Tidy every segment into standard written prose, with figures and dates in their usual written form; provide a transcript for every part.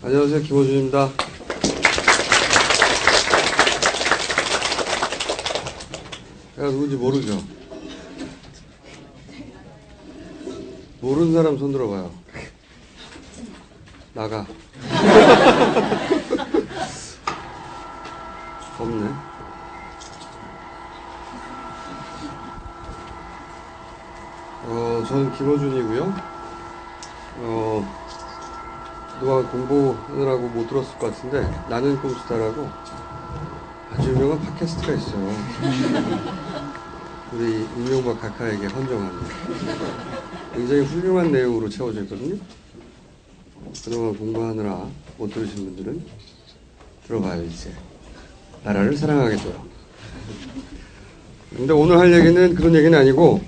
안녕하세요, 김호준입니다. 내가 누군지 모르죠? 모르는 사람 손 들어봐요. 나가. 없네. 저는 김호준이고요. 그동안 공부하느라고 못 들었을 것 같은데 나는 꿈수다라고 아주 유명한 팟캐스트가 있어요. 우리 임명박 각하에게 헌정하는 굉장히 훌륭한 내용으로 채워져 있거든요. 그동안 공부하느라 못 들으신 분들은 들어봐요. 이제 나라를 사랑하게 돼요. 근데 오늘 할 얘기는 그런 얘기는 아니고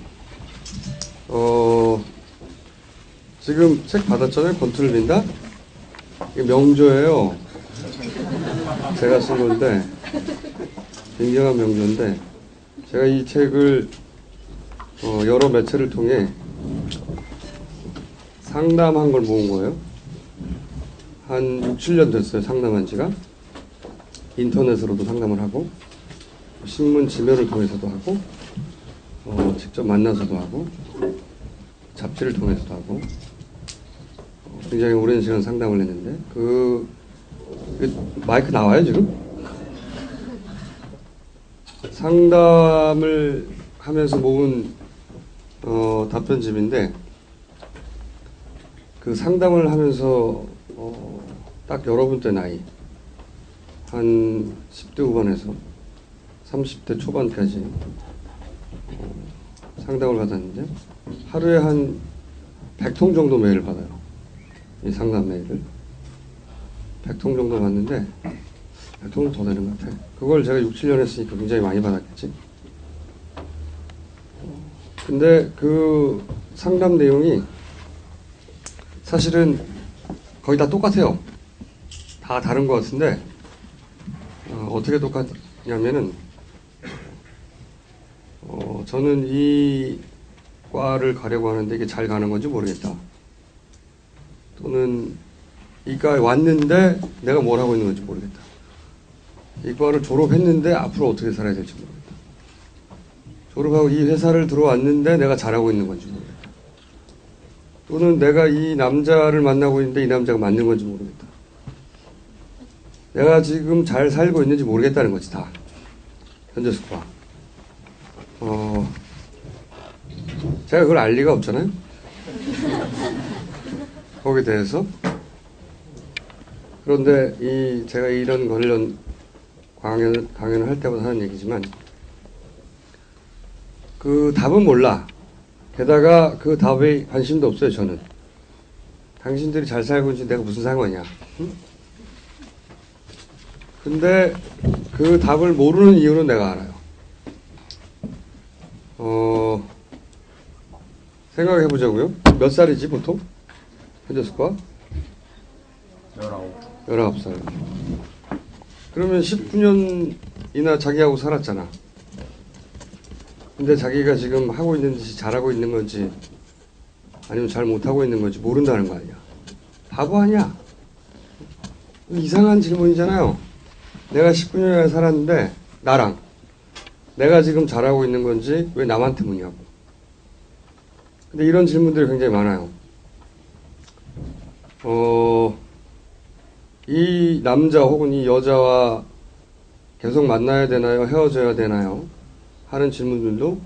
지금 책 받았잖아요. 권투를 빈다. 이게 명조예요. 제가 쓴 건데 굉장한 명조인데 제가 이 책을 여러 매체를 통해 상담한 걸 모은 거예요. 한 6, 7년 됐어요. 상담한 지가. 인터넷으로도 상담을 하고 신문 지면을 통해서도 하고 직접 만나서도 하고 잡지를 통해서도 하고 굉장히 오랜 시간 상담을 했는데 마이크 나와요 지금? 상담을 하면서 모은 답변집인데 그 상담을 하면서 딱 여러분들 나이 한 10대 후반에서 30대 초반까지 상담을 받았는데 하루에 한 100통 정도 메일을 받아요. 이 상담 메일을 100통 정도 받는데 100통은 더 되는 것 같아. 그걸 제가 6, 7년 했으니까 굉장히 많이 받았겠지. 근데 그 상담 내용이 사실은 거의 다 똑같아요. 다 다른 것 같은데 어떻게 똑같냐면은 저는 이 과를 가려고 하는데 이게 잘 가는 건지 모르겠다. 또는 이 과에 왔는데 내가 뭘 하고 있는 건지 모르겠다. 이 과를 졸업했는데 앞으로 어떻게 살아야 될지 모르겠다. 졸업하고 이 회사를 들어왔는데 내가 잘하고 있는 건지 모르겠다. 또는 내가 이 남자를 만나고 있는데 이 남자가 맞는 건지 모르겠다. 내가 지금 잘 살고 있는지 모르겠다는 거지, 다. 현재 속과. 제가 그걸 알 리가 없잖아요. 거기에 대해서. 그런데 제가 이런 관련 강연을 할 때마다 하는 얘기지만 그 답은 몰라. 게다가 그 답에 관심도 없어요, 저는. 당신들이 잘 살고 있는지 내가 무슨 상관이야. 응? 근데 그 답을 모르는 이유는 내가 알아요. 생각해 보자고요. 몇 살이지 보통? 현재 수가? 19살. 그러면 19년이나 자기하고 살았잖아. 근데 자기가 지금 하고 있는 짓이 잘하고 있는 건지 아니면 잘 못하고 있는 건지 모른다는 거 아니야. 바보 아니야. 이상한 질문이잖아요. 내가 19년이나 살았는데 나랑 내가 지금 잘하고 있는 건지 왜 남한테 묻냐고. 근데 이런 질문들이 굉장히 많아요. 이 남자 혹은 이 여자와 계속 만나야 되나요? 헤어져야 되나요? 하는 질문들도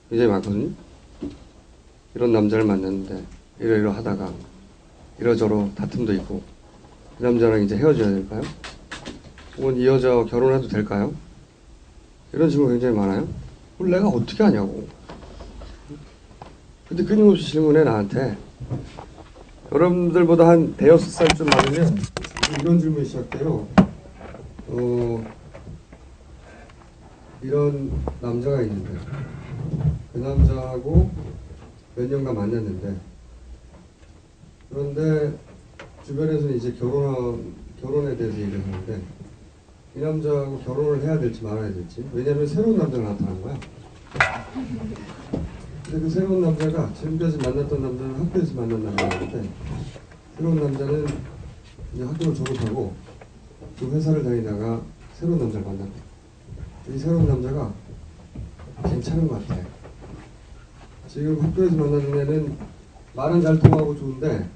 굉장히 많거든요. 이런 남자를 만났는데 이러이러 하다가 이러저러 다툼도 있고 이 남자랑 이제 헤어져야 될까요? 혹은 이 여자와 결혼해도 될까요? 이런 질문 굉장히 많아요. 그걸 내가 어떻게 하냐고. 근데 끊임없이 질문해 나한테. 여러분들보다 한 대여섯 살쯤 많으면 이런 질문이 시작돼요. 이런 남자가 있는데 그 남자하고 몇 년간 만났는데 그런데 주변에서는 이제 결혼에 대해서 얘기를 하는데 이 남자하고 결혼을 해야 될지 말아야 될지. 왜냐하면 새로운 남자가 나타난 거야. 근데 그 새로운 남자가 지금까지 만났던 남자는 학교에서 만난 남자인데 새로운 남자는 이제 학교를 졸업하고 그 회사를 다니다가 새로운 남자를 만납니다. 이 새로운 남자가 괜찮은 것 같아. 지금 학교에서 만나는 애는 말은 잘 통하고 좋은데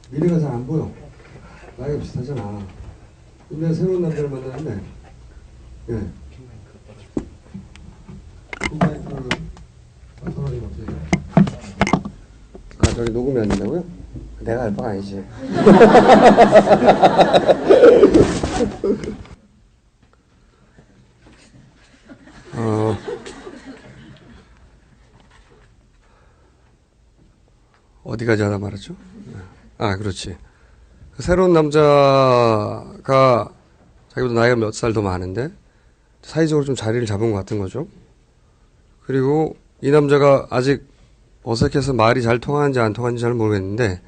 미래가 잘 안 보여. 나이가 비슷하잖아. 근데 새로운 남자를 만나는데, 예. 핑크를 선언이 어떻게 해요? 아, 저기 녹음이 안 된다고요? 내가 알 바가 아니지. 어디까지 하다 말았죠? 아, 그렇지. 그 새로운 남자가 자기보다 나이가 몇 살 더 많은데 사회적으로 좀 자리를 잡은 것 같은 거죠. 그리고 이 남자가 아직 어색해서 말이 잘 통하는지 안 통하는지 잘 모르겠는데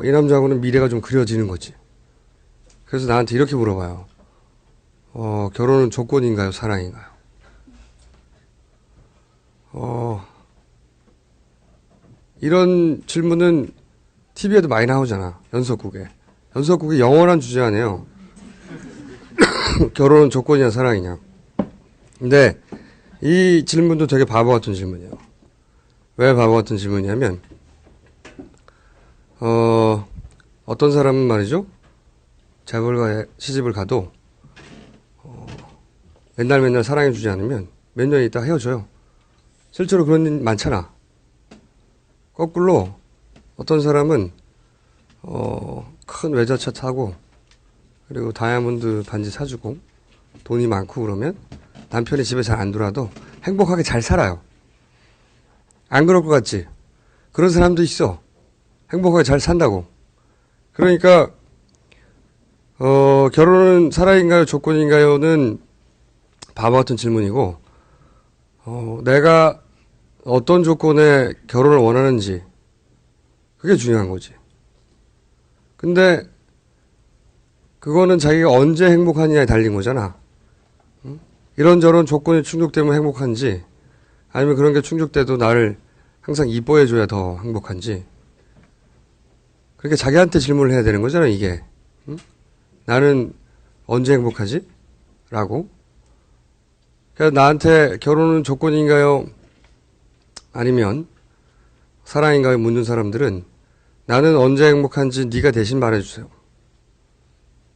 이 남자하고는 미래가 좀 그려지는 거지. 그래서 나한테 이렇게 물어봐요. 결혼은 조건인가요? 사랑인가요? 이런 질문은 TV에도 많이 나오잖아. 연속국에. 연속국의 영원한 주제 아니에요. 결혼은 조건이냐 사랑이냐. 근데 이 질문도 되게 바보 같은 질문이에요. 왜 바보 같은 질문이냐면 어떤 사람은 말이죠. 재벌가에 시집을 가도 맨날 사랑해주지 않으면 몇 년 있다 헤어져요. 실제로 그런 일 많잖아. 거꾸로 어떤 사람은 큰 외제차 타고 그리고 다이아몬드 반지 사주고 돈이 많고 그러면 남편이 집에 잘 안 들어와도 행복하게 잘 살아요. 안 그럴 것 같지? 그런 사람도 있어. 행복하게 잘 산다고. 그러니까 결혼은 사랑인가요? 조건인가요?는 바보 같은 질문이고 내가 어떤 조건에 결혼을 원하는지 그게 중요한 거지. 근데 그거는 자기가 언제 행복하느냐에 달린 거잖아. 응? 이런저런 조건이 충족되면 행복한지 아니면 그런 게 충족돼도 나를 항상 이뻐해줘야 더 행복한지 그렇게 자기한테 질문을 해야 되는 거잖아 이게. 응? 나는 언제 행복하지? 라고. 그러니까 나한테 결혼은 조건인가요? 아니면 사랑인가요? 묻는 사람들은 나는 언제 행복한지 네가 대신 말해주세요.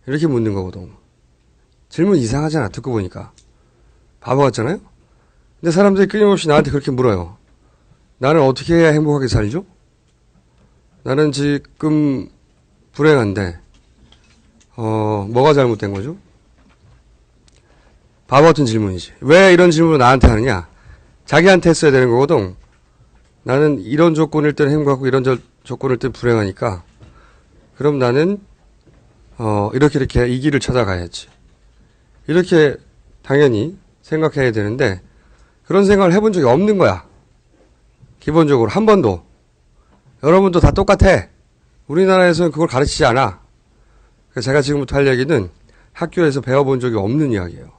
이렇게 묻는 거거든. 질문 이상하잖아. 듣고 보니까. 바보 같잖아요? 근데 사람들이 끊임없이 나한테 그렇게 물어요. 나는 어떻게 해야 행복하게 살죠? 나는 지금 불행한데 뭐가 잘못된 거죠? 바보 같은 질문이지. 왜 이런 질문을 나한테 하느냐? 자기한테 했어야 되는 거거든. 나는 이런 조건일 때는 행복하고 이런 조건일 때는 불행하니까 그럼 나는 이렇게 이 길을 찾아가야지. 이렇게 당연히 생각해야 되는데 그런 생각을 해본 적이 없는 거야. 기본적으로 한 번도. 여러분도 다 똑같아. 우리나라에서는 그걸 가르치지 않아. 그래서 제가 지금부터 할 얘기는 학교에서 배워본 적이 없는 이야기예요.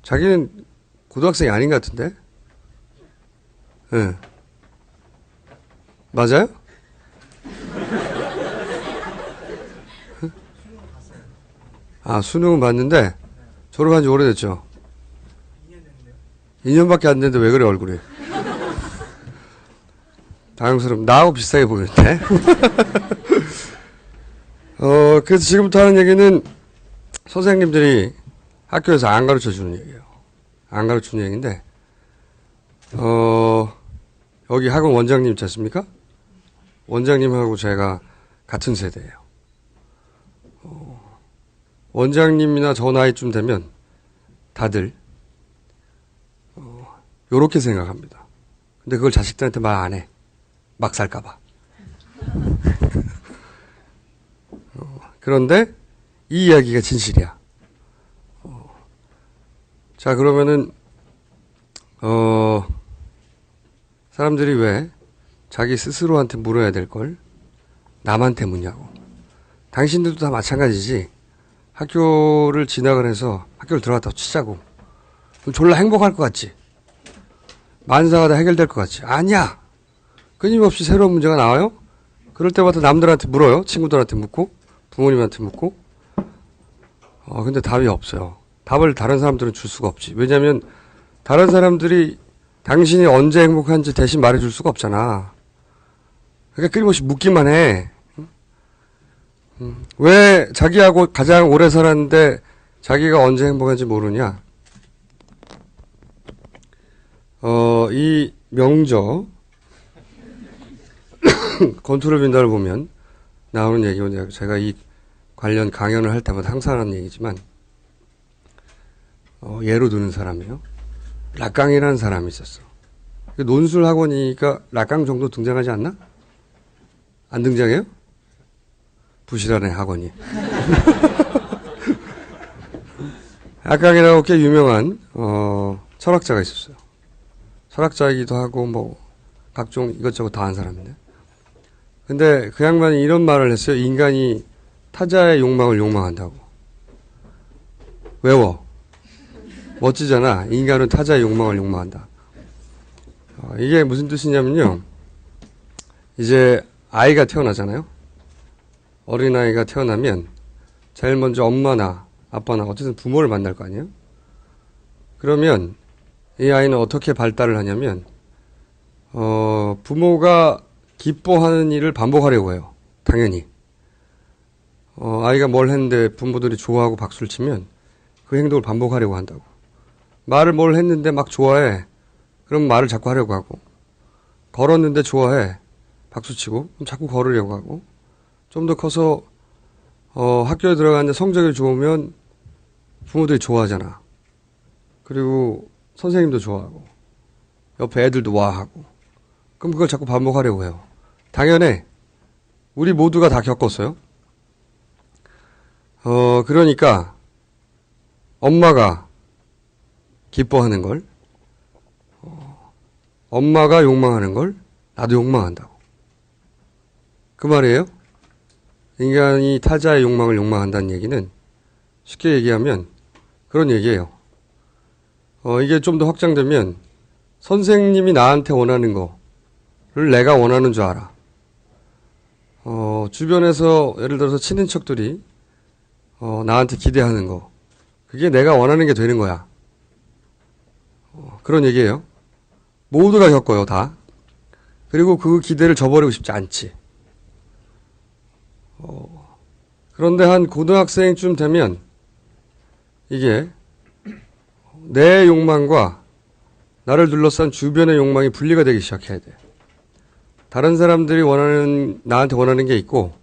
자기는 고등학생이 아닌 것 같은데? 네. 맞아요? 아, 수능은 봤는데 졸업한 지 오래됐죠? 2년밖에 안 됐는데 왜 그래 얼굴이? 다행스럽 나하고 비슷하게 보이는데? 그래서 지금부터 하는 얘기는 선생님들이 학교에서 안 가르쳐 주는 얘기예요. 안 가르쳐 주는 얘기인데 여기 학원 원장님 있지 않습니까? 원장님하고 제가 같은 세대예요. 원장님이나 저 나이쯤 되면 다들 요렇게 생각합니다. 근데 그걸 자식들한테 말 안 해. 막 살까봐. 그런데 이 이야기가 진실이야. 자, 그러면은 사람들이 왜 자기 스스로한테 물어야 될 걸 남한테 묻냐고. 당신들도 다 마찬가지지. 학교를 진학을 해서 학교를 들어갔다고 치자고. 그럼 졸라 행복할 것 같지? 만사가 다 해결될 것 같지? 아니야. 끊임없이 새로운 문제가 나와요? 그럴 때마다 남들한테 물어요. 친구들한테 묻고, 부모님한테 묻고. 근데 답이 없어요. 답을 다른 사람들은 줄 수가 없지. 왜냐면, 다른 사람들이 당신이 언제 행복한지 대신 말해줄 수가 없잖아. 그러니까 끊임없이 묻기만 해. 왜 자기하고 가장 오래 살았는데 자기가 언제 행복한지 모르냐? 이 명저, 건투를 빈다를 보면 나오는 얘기고, 제가 이 관련 강연을 할 때마다 항상 하는 얘기지만, 예로 드는 사람이에요. 락강이라는 사람이 있었어. 논술 학원이니까 락강 정도 등장하지 않나? 안 등장해요? 부실하네, 학원이. 락강이라고 꽤 유명한, 철학자가 있었어요. 철학자이기도 하고, 뭐, 각종 이것저것 다 한 사람인데. 근데 그 양반이 이런 말을 했어요. 인간이 타자의 욕망을 욕망한다고. 외워. 멋지잖아. 인간은 타자의 욕망을 욕망한다. 이게 무슨 뜻이냐면요. 이제 아이가 태어나잖아요. 어린아이가 태어나면 제일 먼저 엄마나 아빠나 어쨌든 부모를 만날 거 아니에요. 그러면 이 아이는 어떻게 발달을 하냐면 부모가 기뻐하는 일을 반복하려고 해요. 당연히. 아이가 뭘 했는데 부모들이 좋아하고 박수를 치면 그 행동을 반복하려고 한다고. 말을 뭘 했는데 막 좋아해. 그럼 말을 자꾸 하려고 하고. 걸었는데 좋아해. 박수치고. 그럼 자꾸 걸으려고 하고. 좀 더 커서 학교에 들어갔는데 성적이 좋으면 부모들이 좋아하잖아. 그리고 선생님도 좋아하고. 옆에 애들도 와하고. 그럼 그걸 자꾸 반복하려고 해요. 당연해. 우리 모두가 다 겪었어요. 그러니까 엄마가 기뻐하는 걸, 엄마가 욕망하는 걸 나도 욕망한다고. 그 말이에요. 인간이 타자의 욕망을 욕망한다는 얘기는 쉽게 얘기하면 그런 얘기예요. 이게 좀 더 확장되면 선생님이 나한테 원하는 거를 내가 원하는 줄 알아. 주변에서 예를 들어서 친인척들이 나한테 기대하는 거, 그게 내가 원하는 게 되는 거야. 그런 얘기예요. 모두가 겪어요, 다. 그리고 그 기대를 저버리고 싶지 않지. 그런데 한 고등학생쯤 되면 이게 내 욕망과 나를 둘러싼 주변의 욕망이 분리가 되기 시작해야 돼. 다른 사람들이 나한테 원하는 게 있고,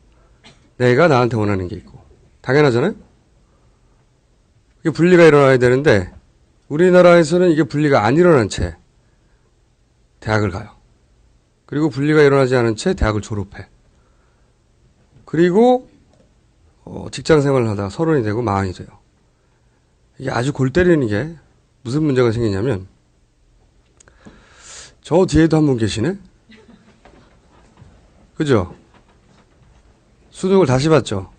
내가 나한테 원하는 게 있고. 당연하잖아요? 이게 분리가 일어나야 되는데, 우리나라에서는 이게 분리가 안 일어난 채 대학을 가요. 그리고 분리가 일어나지 않은 채 대학을 졸업해. 그리고 직장 생활을 하다가 30이 되고 40이 돼요. 이게 아주 골 때리는 게 무슨 문제가 생기냐면, 저 뒤에도 한 분 계시네? 그죠? 수능을 다시 봤죠?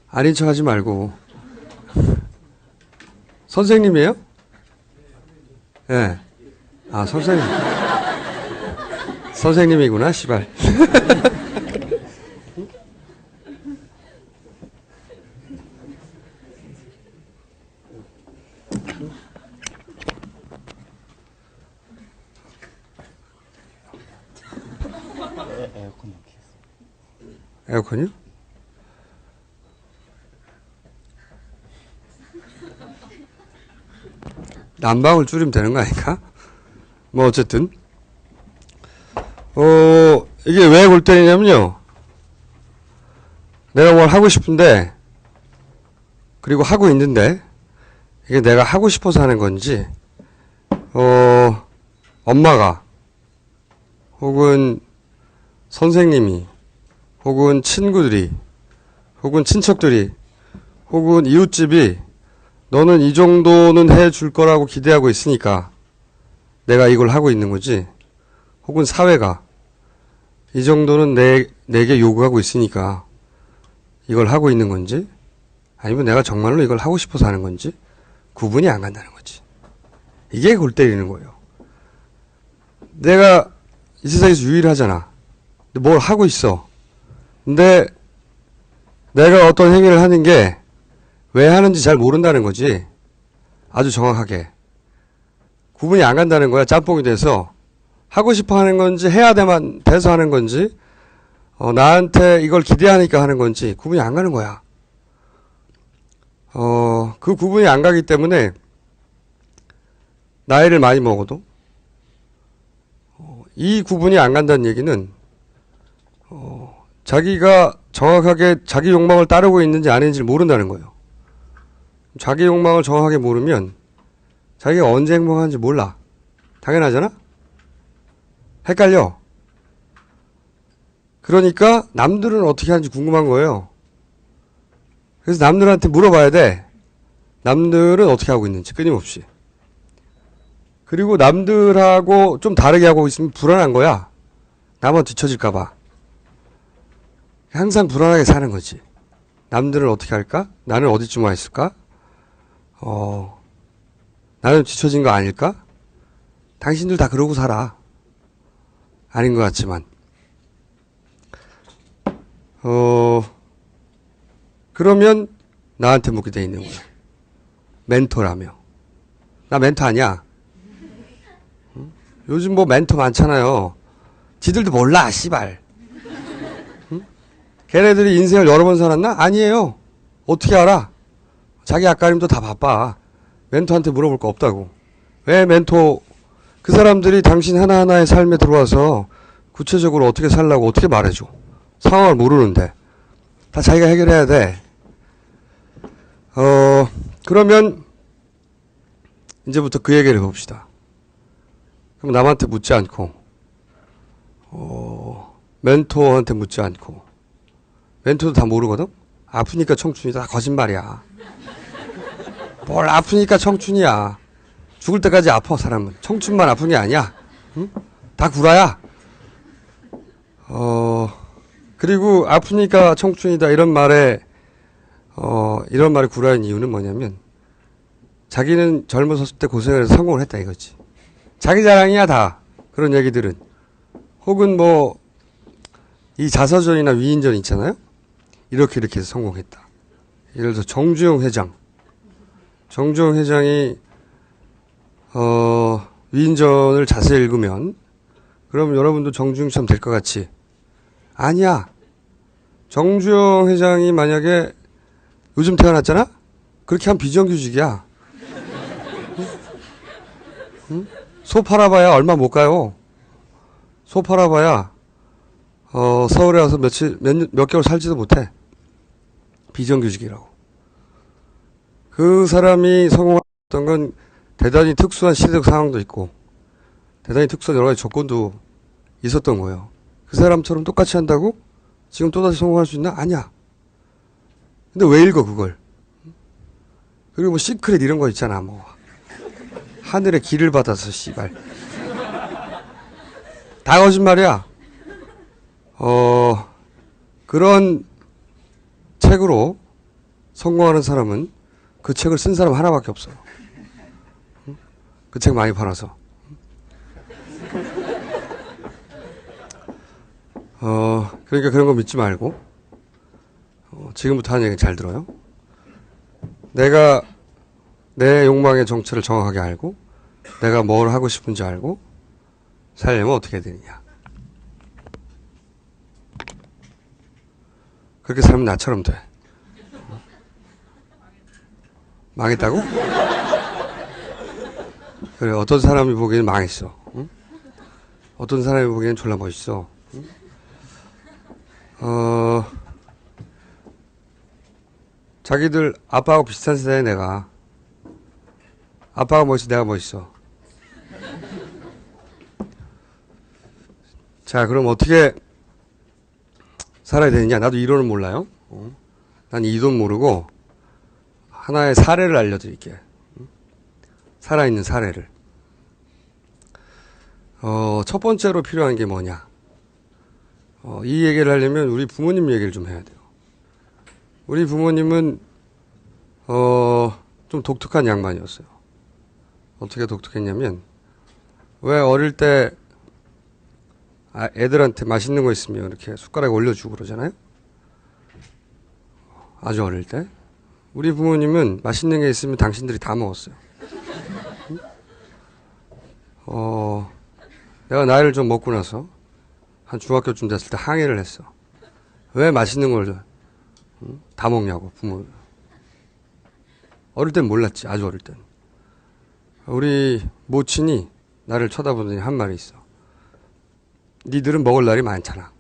아닌 척 하지 말고. 선생님이에요? 예. 네. 아, 선생님. 선생님이구나, 씨발. 에어컨이요? 난방을 줄이면 되는 거 아닐까? 뭐 어쨌든 이게 왜 골 때리냐면요, 내가 뭘 하고 싶은데, 그리고 하고 있는데 이게 내가 하고 싶어서 하는 건지, 엄마가 혹은 선생님이 혹은 친구들이 혹은 친척들이 혹은 이웃집이 너는 이 정도는 해줄 거라고 기대하고 있으니까 내가 이걸 하고 있는 거지, 혹은 사회가 이 정도는 내게 요구하고 있으니까 이걸 하고 있는 건지, 아니면 내가 정말로 이걸 하고 싶어서 하는 건지 구분이 안 간다는 거지. 이게 골 때리는 거예요. 내가 이 세상에서 유일하잖아. 근데 뭘 하고 있어. 근데 내가 어떤 행위를 하는 게 왜 하는지 잘 모른다는 거지. 아주 정확하게. 구분이 안 간다는 거야. 짬뽕이 돼서. 하고 싶어 하는 건지 해야 돼서 하는 건지 나한테 이걸 기대하니까 하는 건지 구분이 안 가는 거야. 그 구분이 안 가기 때문에 나이를 많이 먹어도 이 구분이 안 간다는 얘기는 자기가 정확하게 자기 욕망을 따르고 있는지 아닌지를 모른다는 거예요. 자기 욕망을 정확하게 모르면 자기가 언제 행복한지 몰라. 당연하잖아? 헷갈려. 그러니까 남들은 어떻게 하는지 궁금한 거예요. 그래서 남들한테 물어봐야 돼. 남들은 어떻게 하고 있는지 끊임없이. 그리고 남들하고 좀 다르게 하고 있으면 불안한 거야. 나만 뒤처질까 봐. 항상 불안하게 사는 거지. 남들은 어떻게 할까? 나는 어디쯤 와 있을까? 나는 뒤처진 거 아닐까? 당신들 다 그러고 살아. 아닌 것 같지만. 그러면 나한테 묻게 돼 있는 거야. 멘토라며. 나 멘토 아니야. 응? 요즘 뭐 멘토 많잖아요. 지들도 몰라, 씨발. 응? 걔네들이 인생을 여러 번 살았나? 아니에요. 어떻게 알아? 자기 앞가림도 다 바빠. 멘토한테 물어볼 거 없다고. 왜 멘토, 그 사람들이 당신 하나하나의 삶에 들어와서 구체적으로 어떻게 살라고 어떻게 말해줘. 상황을 모르는데. 다 자기가 해결해야 돼. 그러면 이제부터 그 얘기를 해봅시다. 그럼 남한테 묻지 않고 멘토한테 묻지 않고 멘토도 다 모르거든? 아프니까 청춘이다. 거짓말이야. 뭘 아프니까 청춘이야. 죽을 때까지 아파 사람은. 청춘만 아픈 게 아니야. 응? 다 구라야. 그리고 아프니까 청춘이다 이런 말에 구라인 이유는 뭐냐면 자기는 젊었을 때 고생을 해서 성공을 했다 이거지. 자기 자랑이야 다. 그런 얘기들은. 혹은 뭐 이 자서전이나 위인전 있잖아요. 이렇게 해서 성공했다. 예를 들어서 정주영 회장이 위인전을 자세히 읽으면 그럼 여러분도 정주영처럼 될 것 같지? 아니야. 정주영 회장이 만약에 요즘 태어났잖아? 그렇게 하면 비정규직이야. 응? 소 팔아봐야 얼마 못 가요. 소 팔아봐야 서울에 와서 몇 개월 살지도 못해. 비정규직이라고. 그 사람이 성공했던 건 대단히 특수한 시대적 상황도 있고 대단히 특수한 여러 가지 조건도 있었던 거예요. 그 사람처럼 똑같이 한다고 지금 또다시 성공할 수 있나? 아니야. 근데 왜 읽어 그걸? 그리고 뭐 시크릿 이런 거 있잖아. 뭐 하늘의 길을 받아서 씨발. 다 거짓말이야. 그런 책으로 성공하는 사람은 그 책을 쓴 사람 하나밖에 없어요. 그 책 많이 팔아서. 그러니까 그런 거 믿지 말고, 지금부터 하는 얘기 잘 들어요. 내가 내 욕망의 정체를 정확하게 알고, 내가 뭘 하고 싶은지 알고, 살려면 어떻게 해야 되느냐. 그렇게 살면 나처럼 돼. 망했다고? 그래, 어떤 사람이 보기에는 망했어. 응? 어떤 사람이 보기에는 졸라 멋있어. 응? 자기들 아빠하고 비슷한 세대에 내가. 아빠가 멋있어, 내가 멋있어. 자, 그럼 어떻게 살아야 되느냐? 나도 이론은 몰라요. 난 이론 모르고 하나의 사례를 알려드릴게. 살아있는 사례를. 첫 번째로 필요한 게 뭐냐? 이 얘기를 하려면 우리 부모님 얘기를 좀 해야 돼요. 우리 부모님은 좀 독특한 양반이었어요. 어떻게 독특했냐면 왜 어릴 때 애들한테 맛있는 거 있으면 이렇게 숟가락에 올려주고 그러잖아요. 아주 어릴 때. 우리 부모님은 맛있는 게 있으면 당신들이 다 먹었어요. 내가 나이를 좀 먹고 나서 한 중학교쯤 됐을 때 항의를 했어. 왜 맛있는 걸 다 먹냐고, 부모. 어릴 땐 몰랐지, 아주 어릴 땐. 우리 모친이 나를 쳐다보더니 한 말이 있어. 니들은 먹을 날이 많잖아.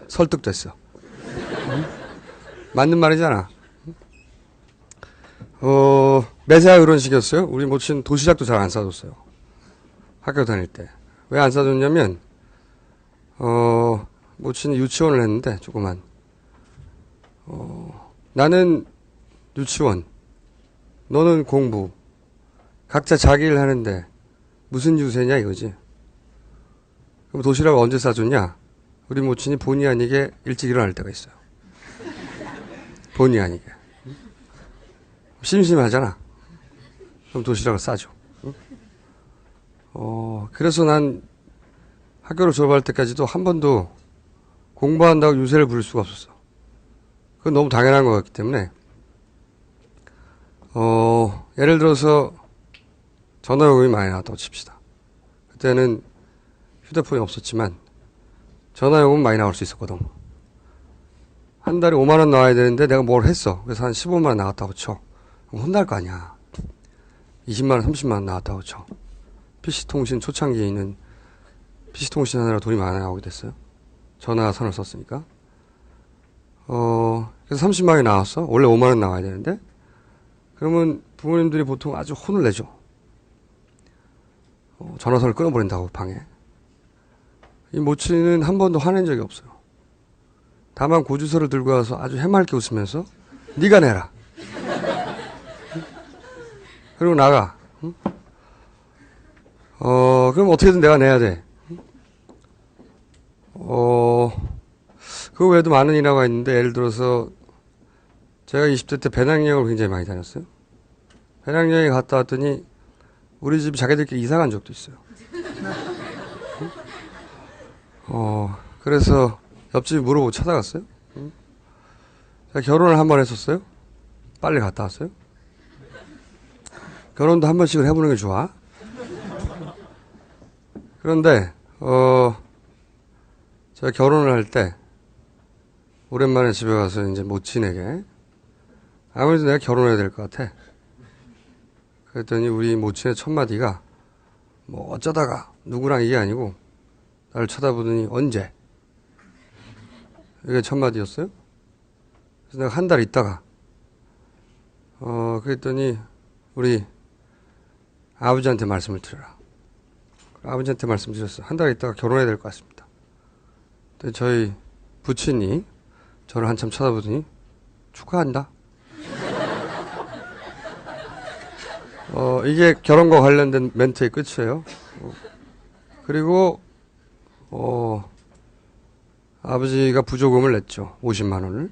설득됐어. 맞는 말이잖아. 매사가 그런 식이었어요. 우리 모친 도시락도 잘 안 싸줬어요. 학교 다닐 때. 왜 안 싸줬냐면, 모친이 유치원을 했는데, 조그만. 나는 유치원, 너는 공부. 각자 자기 일 하는데, 무슨 유세냐 이거지. 그럼 도시락을 언제 싸줬냐? 우리 모친이 본의 아니게 일찍 일어날 때가 있어요. 본의 아니게. 심심하잖아. 그럼 도시락을 싸줘. 그래서 난 학교를 졸업할 때까지도 한 번도 공부한다고 유세를 부릴 수가 없었어. 그건 너무 당연한 것 같기 때문에, 예를 들어서 전화요금이 많이 나왔다고 칩시다. 그때는 휴대폰이 없었지만 전화요금 많이 나올 수 있었거든. 한 달에 5만 원 나와야 되는데 내가 뭘 했어. 그래서 한 15만 원 나왔다고 쳐. 그럼 혼날 거 아니야. 20만 원, 30만 원 나왔다고 쳐. PC통신 초창기에 있는 PC통신 하느라 돈이 많이 나오게 됐어요. 전화선을 썼으니까. 그래서 30만 원이 나왔어. 원래 5만 원 나와야 되는데. 그러면 부모님들이 보통 아주 혼을 내죠. 전화선을 끊어버린다고 방에. 이 모친은 한 번도 화낸 적이 없어요. 다만 고주서를 들고 와서 아주 해맑게 웃으면서 네가 내라. 그리고 나가. 그럼 어떻게든 내가 내야 돼. 그 외에도 많은 일화가 있는데, 예를 들어서 제가 20대 때 배낭여행을 굉장히 많이 다녔어요. 배낭여행 갔다 왔더니 우리 집 자기들끼리 이사 간 적도 있어요. 그래서 옆집 물어보고 찾아갔어요. 제가 결혼을 한 번 했었어요. 빨리 갔다 왔어요. 결혼도 한 번씩은 해보는 게 좋아. 그런데 제가 결혼을 할 때 오랜만에 집에 가서 이제 모친에게 아무래도 내가 결혼해야 될 것 같아. 그랬더니 우리 모친의 첫 마디가 뭐 어쩌다가 누구랑 이게 아니고 나를 쳐다보더니 언제? 이게 첫 마디였어요. 그래서 내가 한 달 있다가 그랬더니 우리 아버지한테 말씀을 드려라. 아버지한테 말씀드렸어. 한 달 있다가 결혼해야 될 것 같습니다. 근데 저희 부친이 저를 한참 쳐다보더니 축하한다. 이게 결혼과 관련된 멘트의 끝이에요. 그리고 아버지가 부조금을 냈죠. 50만 원을.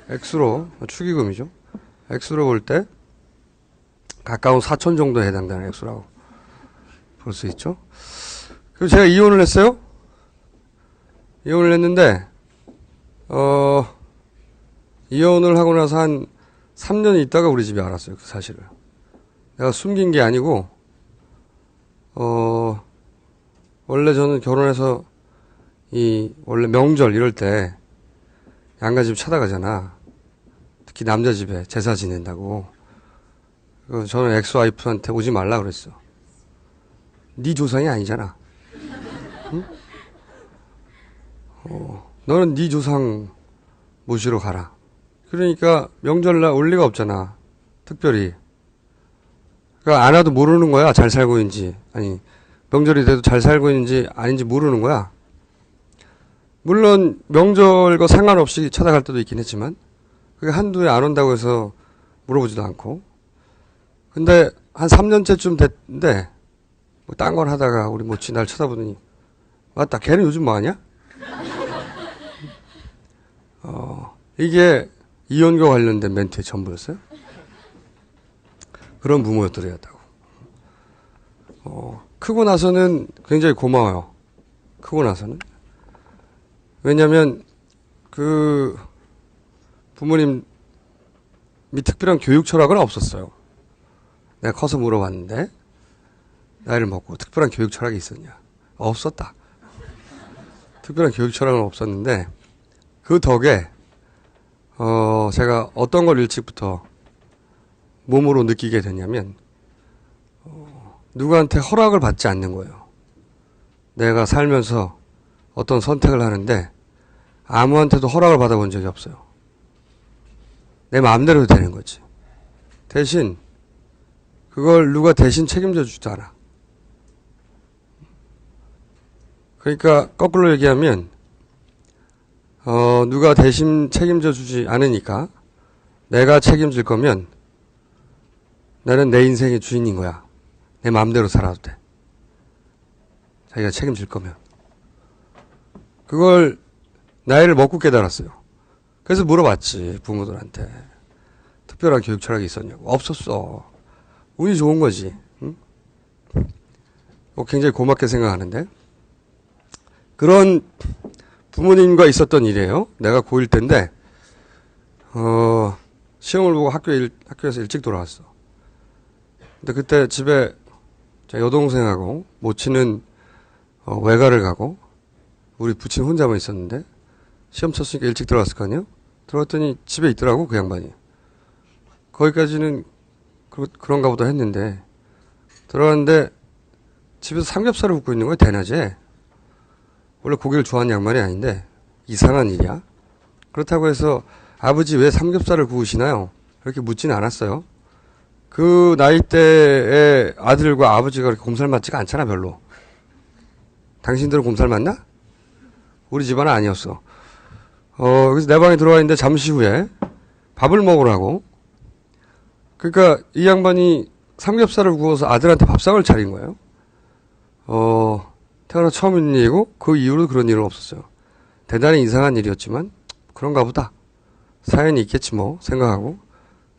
액수로 축의금이죠. 액수로 볼 때 가까운 4천 정도에 해당되는 액수라고 볼 수 있죠. 그리고 제가 이혼을 했어요. 이혼을 했는데 이혼을 하고 나서 한 3년 있다가 우리 집에 알았어요. 그 사실을. 내가 숨긴 게 아니고 원래 저는 결혼해서 원래 명절 이럴 때 양가 집 찾아가잖아. 특히 남자 집에 제사 지낸다고. 저는 엑스와이프한테 오지 말라 그랬어. 네 조상이 아니잖아. 응? 너는 네 조상 모시러 가라. 그러니까 명절날 올 리가 없잖아. 특별히. 그러니까 안 와도 모르는 거야. 잘 살고 있는지. 아니 명절이 돼도 잘 살고 있는지 아닌지 모르는 거야. 물론 명절과 상관없이 찾아갈 때도 있긴 했지만 그게 한두 해 안 온다고 해서 물어보지도 않고. 근데 한 3년째쯤 됐는데 뭐 딴 걸 하다가 우리 모치 날 쳐다보더니 맞다 걔는 요즘 뭐하냐? 이게 이혼과 관련된 멘트의 전부였어요. 그런 부모들이었다고. 크고 나서는 굉장히 고마워요. 크고 나서는. 왜냐면, 부모님이 특별한 교육 철학은 없었어요. 내가 커서 물어봤는데, 나이를 먹고 특별한 교육 철학이 있었냐? 없었다. 특별한 교육 철학은 없었는데, 그 덕에, 제가 어떤 걸 일찍부터 몸으로 느끼게 됐냐면, 누구한테 허락을 받지 않는 거예요. 내가 살면서 어떤 선택을 하는데 아무한테도 허락을 받아본 적이 없어요. 내 마음대로 되는 거지. 대신 그걸 누가 대신 책임져 주지도 않아. 그러니까 거꾸로 얘기하면 누가 대신 책임져 주지 않으니까 내가 책임질 거면 나는 내 인생의 주인인 거야. 내 마음대로 살아도 돼. 자기가 책임질 거면. 그걸 나이를 먹고 깨달았어요. 그래서 물어봤지, 부모들한테. 특별한 교육 철학이 있었냐고. 없었어. 운이 좋은 거지. 응? 굉장히 고맙게 생각하는데. 그런 부모님과 있었던 일이에요. 내가 고1 때인데, 시험을 보고 학교에서 일찍 돌아왔어. 근데 그때 집에 여동생하고 모친은 외가를 가고 우리 부친 혼자만 있었는데 시험 쳤으니까 일찍 들어갔을 거 아니에요? 들어갔더니 집에 있더라고 그 양반이. 거기까지는 그런가 보다 했는데 들어갔는데 집에서 삼겹살을 굽고 있는 거야 대낮에. 원래 고기를 좋아하는 양반이 아닌데 이상한 일이야. 그렇다고 해서 아버지 왜 삼겹살을 구우시나요? 그렇게 묻지는 않았어요. 그 나이대의 아들과 아버지가 그렇게 곰살 맞지가 않잖아, 별로. 당신들은 곰살 맞나? 우리 집안은 아니었어. 그래서 내 방에 들어와 있는데 잠시 후에 밥을 먹으라고. 그러니까 이 양반이 삼겹살을 구워서 아들한테 밥상을 차린 거예요. 태어나 처음 있는 일이고 그 이후로 그런 일은 없었어요. 대단히 이상한 일이었지만 그런가 보다. 사연이 있겠지 뭐 생각하고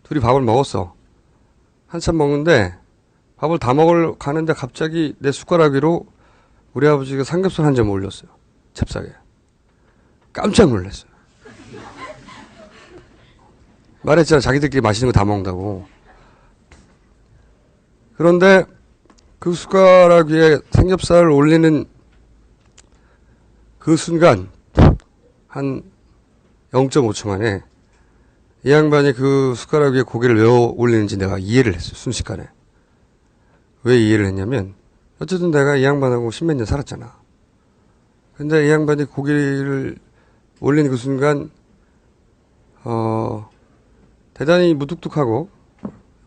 둘이 밥을 먹었어. 한참 먹는데 밥을 다 먹으러 가는데 갑자기 내 숟가락 위로 우리 아버지가 삼겹살 한 점 올렸어요. 잽싸게. 깜짝 놀랐어요. 말했잖아. 자기들끼리 맛있는 거 다 먹는다고. 그런데 그 숟가락 위에 삼겹살을 올리는 그 순간 한 0.5초 만에 이 양반이 그 숟가락 위에 고기를 왜 올리는지 내가 이해를 했어요. 순식간에. 왜 이해를 했냐면 어쨌든 내가 이 양반하고 십몇 년 살았잖아. 근데 이 양반이 고기를 올리는 그 순간 대단히 무뚝뚝하고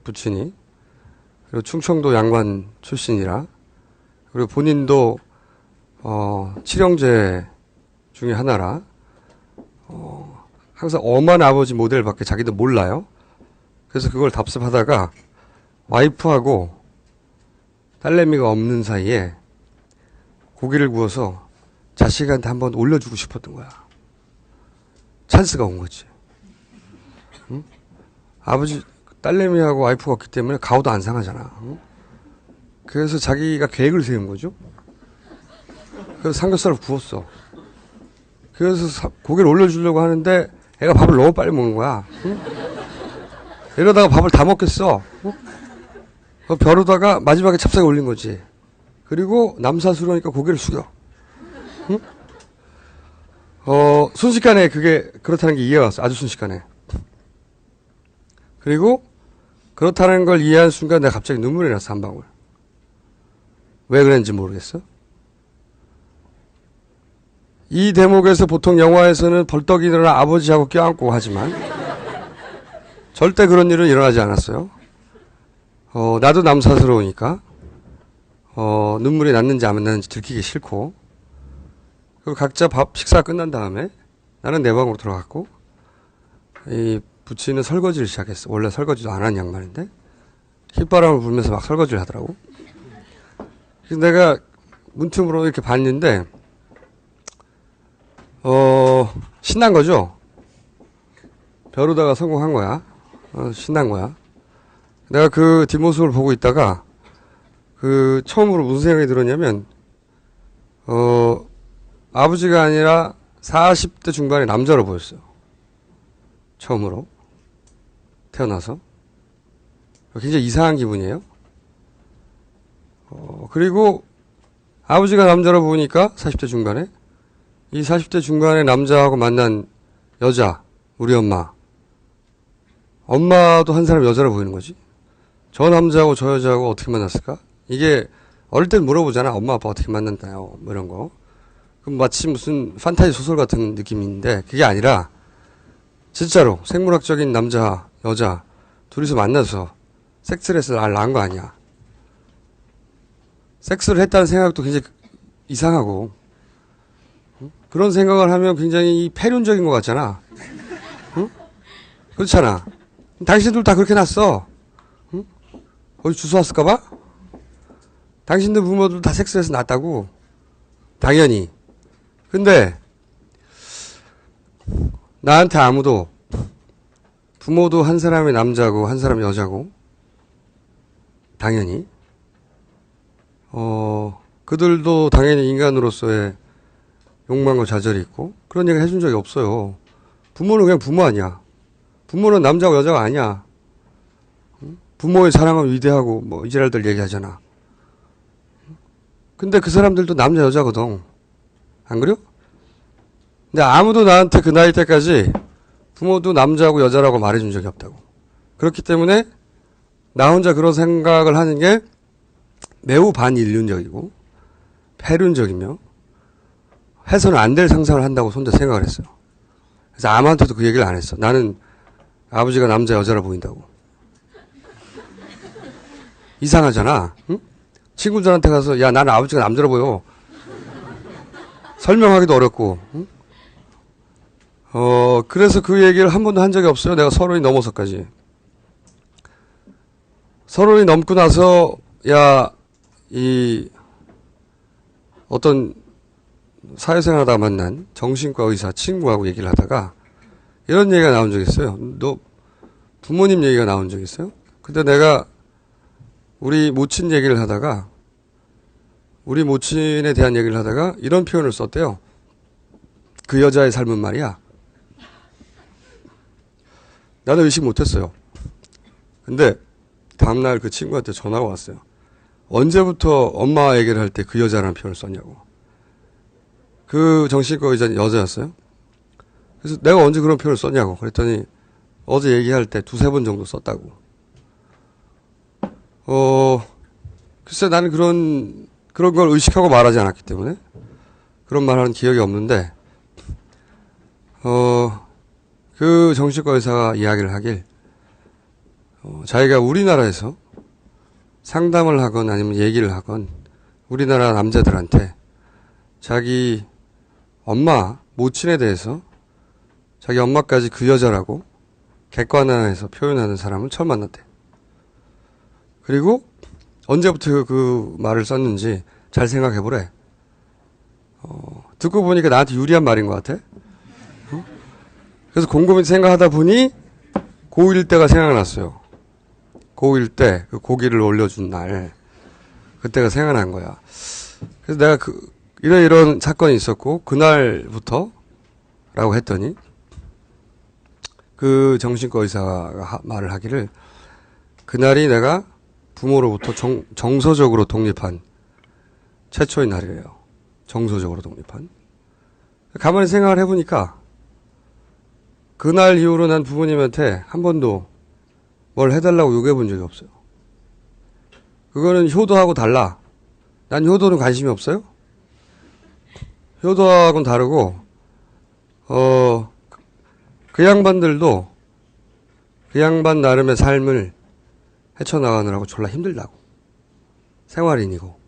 부친이 그리고 충청도 양반 출신이라 그리고 본인도 칠형제 중에 하나라 항상 엄한 아버지 모델밖에 자기도 몰라요. 그래서 그걸 답습하다가 와이프하고 딸내미가 없는 사이에 고기를 구워서 자식한테 한번 올려주고 싶었던 거야. 찬스가 온 거지. 응? 아버지, 딸내미하고 와이프가 없기 때문에 가오도 안 상하잖아. 응? 그래서 자기가 계획을 세운 거죠. 그래서 삼겹살을 구웠어. 그래서 고기를 올려주려고 하는데 애가 밥을 너무 빨리 먹는 거야. 응? 이러다가 밥을 다 먹겠어. 응? 벼르다가 마지막에 찹쌀에 올린 거지. 그리고 남사스러우니까 고개를 숙여. 응? 순식간에 그게 그렇다는 게 이해가 왔어. 아주 순식간에. 그리고 그렇다는 걸 이해한 순간 내가 갑자기 눈물이 났어. 한 방울. 왜 그랬는지 모르겠어. 이 대목에서 보통 영화에서는 벌떡 일어나 아버지하고 껴안고 하지만 절대 그런 일은 일어나지 않았어요. 나도 남사스러우니까 눈물이 났는지 안 났는지 들키기 싫고 그리고 각자 식사가 끝난 다음에 나는 내 방으로 들어갔고 이 부친은 설거지를 시작했어. 원래 설거지도 안 하는 양반인데 휘바람을 불면서 막 설거지를 하더라고. 그래서 내가 문틈으로 이렇게 봤는데 신난 거죠. 벼르다가 성공한 거야. 신난 거야. 내가 그 뒷모습을 보고 있다가 처음으로 무슨 생각이 들었냐면, 아버지가 아니라 40대 중반의 남자로 보였어요. 처음으로. 태어나서. 굉장히 이상한 기분이에요. 그리고 아버지가 남자로 보니까 40대 중반에 이 40대 중반의 남자하고 만난 여자, 우리 엄마. 엄마도 한 사람 여자로 보이는 거지. 저 남자하고 저 여자하고 어떻게 만났을까? 이게 어릴 땐 물어보잖아. 엄마 아빠 어떻게 만났나요? 뭐 이런 거. 그럼 마치 무슨 판타지 소설 같은 느낌인데 그게 아니라 진짜로 생물학적인 남자, 여자 둘이서 만나서 섹스를 해서 낳은 거 아니야. 섹스를 했다는 생각도 굉장히 이상하고 그런 생각을 하면 굉장히 폐륜적인 것 같잖아. 응? 그렇잖아. 당신들 다 그렇게 났어. 응? 어디 주워 왔을까봐? 당신들 부모들 다 섹스해서 낳았다고. 당연히. 근데 나한테 아무도 부모도 한 사람이 남자고 한 사람이 여자고 당연히 그들도 당연히 인간으로서의 욕망과 좌절이 있고 그런 얘기 해준 적이 없어요. 부모는 그냥 부모 아니야. 부모는 남자고 여자가 아니야. 부모의 사랑은 위대하고 뭐 이지랄들 얘기하잖아. 근데 그 사람들도 남자 여자거든. 안 그래요? 근데 아무도 나한테 그 나이 때까지 부모도 남자고 여자라고 말해준 적이 없다고. 그렇기 때문에 나 혼자 그런 생각을 하는 게 매우 반인륜적이고 폐륜적이며 해서는 안 될 상상을 한다고 혼자 생각을 했어요. 그래서 아무한테도 그 얘기를 안 했어. 나는 아버지가 남자 여자라 보인다고. 이상하잖아. 응? 친구들한테 가서 야 나는 아버지가 남자라 보여. 설명하기도 어렵고. 응? 그래서 그 얘기를 한 번도 한 적이 없어요. 내가 30이 넘어서까지. 30이 넘고 나서 어떤 사회생활 하다가 만난 정신과 의사 친구하고 얘기를 하다가 이런 얘기가 나온 적이 있어요. 너 부모님 얘기가 나온 적이 있어요? 근데 내가 우리 모친 얘기를 하다가 우리 모친에 대한 얘기를 하다가 이런 표현을 썼대요. 그 여자의 삶은 말이야. 나는 의식 못했어요. 근데 다음날 그 친구한테 전화가 왔어요. 언제부터 엄마 얘기를 할 때 그 여자라는 표현을 썼냐고. 그 정신과 의자는 여자였어요. 그래서 내가 언제 그런 표현을 썼냐고. 그랬더니 어제 얘기할 때 2-3번 정도 썼다고. 글쎄 나는 그런 걸 의식하고 말하지 않았기 때문에 그런 말 하는 기억이 없는데, 그 정신과 의사가 이야기를 하길, 자기가 우리나라에서 상담을 하건 아니면 얘기를 하건 우리나라 남자들한테 자기 엄마, 모친에 대해서 자기 엄마까지 그 여자라고 객관화해서 표현하는 사람을 처음 만났대. 그리고 언제부터 그 말을 썼는지 잘 생각해보래. 듣고 보니까 나한테 유리한 말인 것 같아. 그래서 곰곰이 생각하다 보니 고1 때가 생각났어요. 고1 때 그 고기를 올려준 날, 그때가 생각난 거야. 그래서 내가 이런 사건이 있었고 그날부터 라고 했더니 그 정신과 의사가 말을 하기를 그날이 내가 부모로부터 정서적으로 독립한 최초의 날이래요. 정서적으로 독립한. 가만히 생각을 해보니까 그날 이후로 난 부모님한테 한 번도 뭘 해달라고 요구해본 적이 없어요. 그거는 효도하고 달라. 난 효도는 관심이 없어요. 효도하고는 다르고 그 양반들도 그 양반 나름의 삶을 헤쳐나가느라고 졸라 힘들다고. 생활인이고.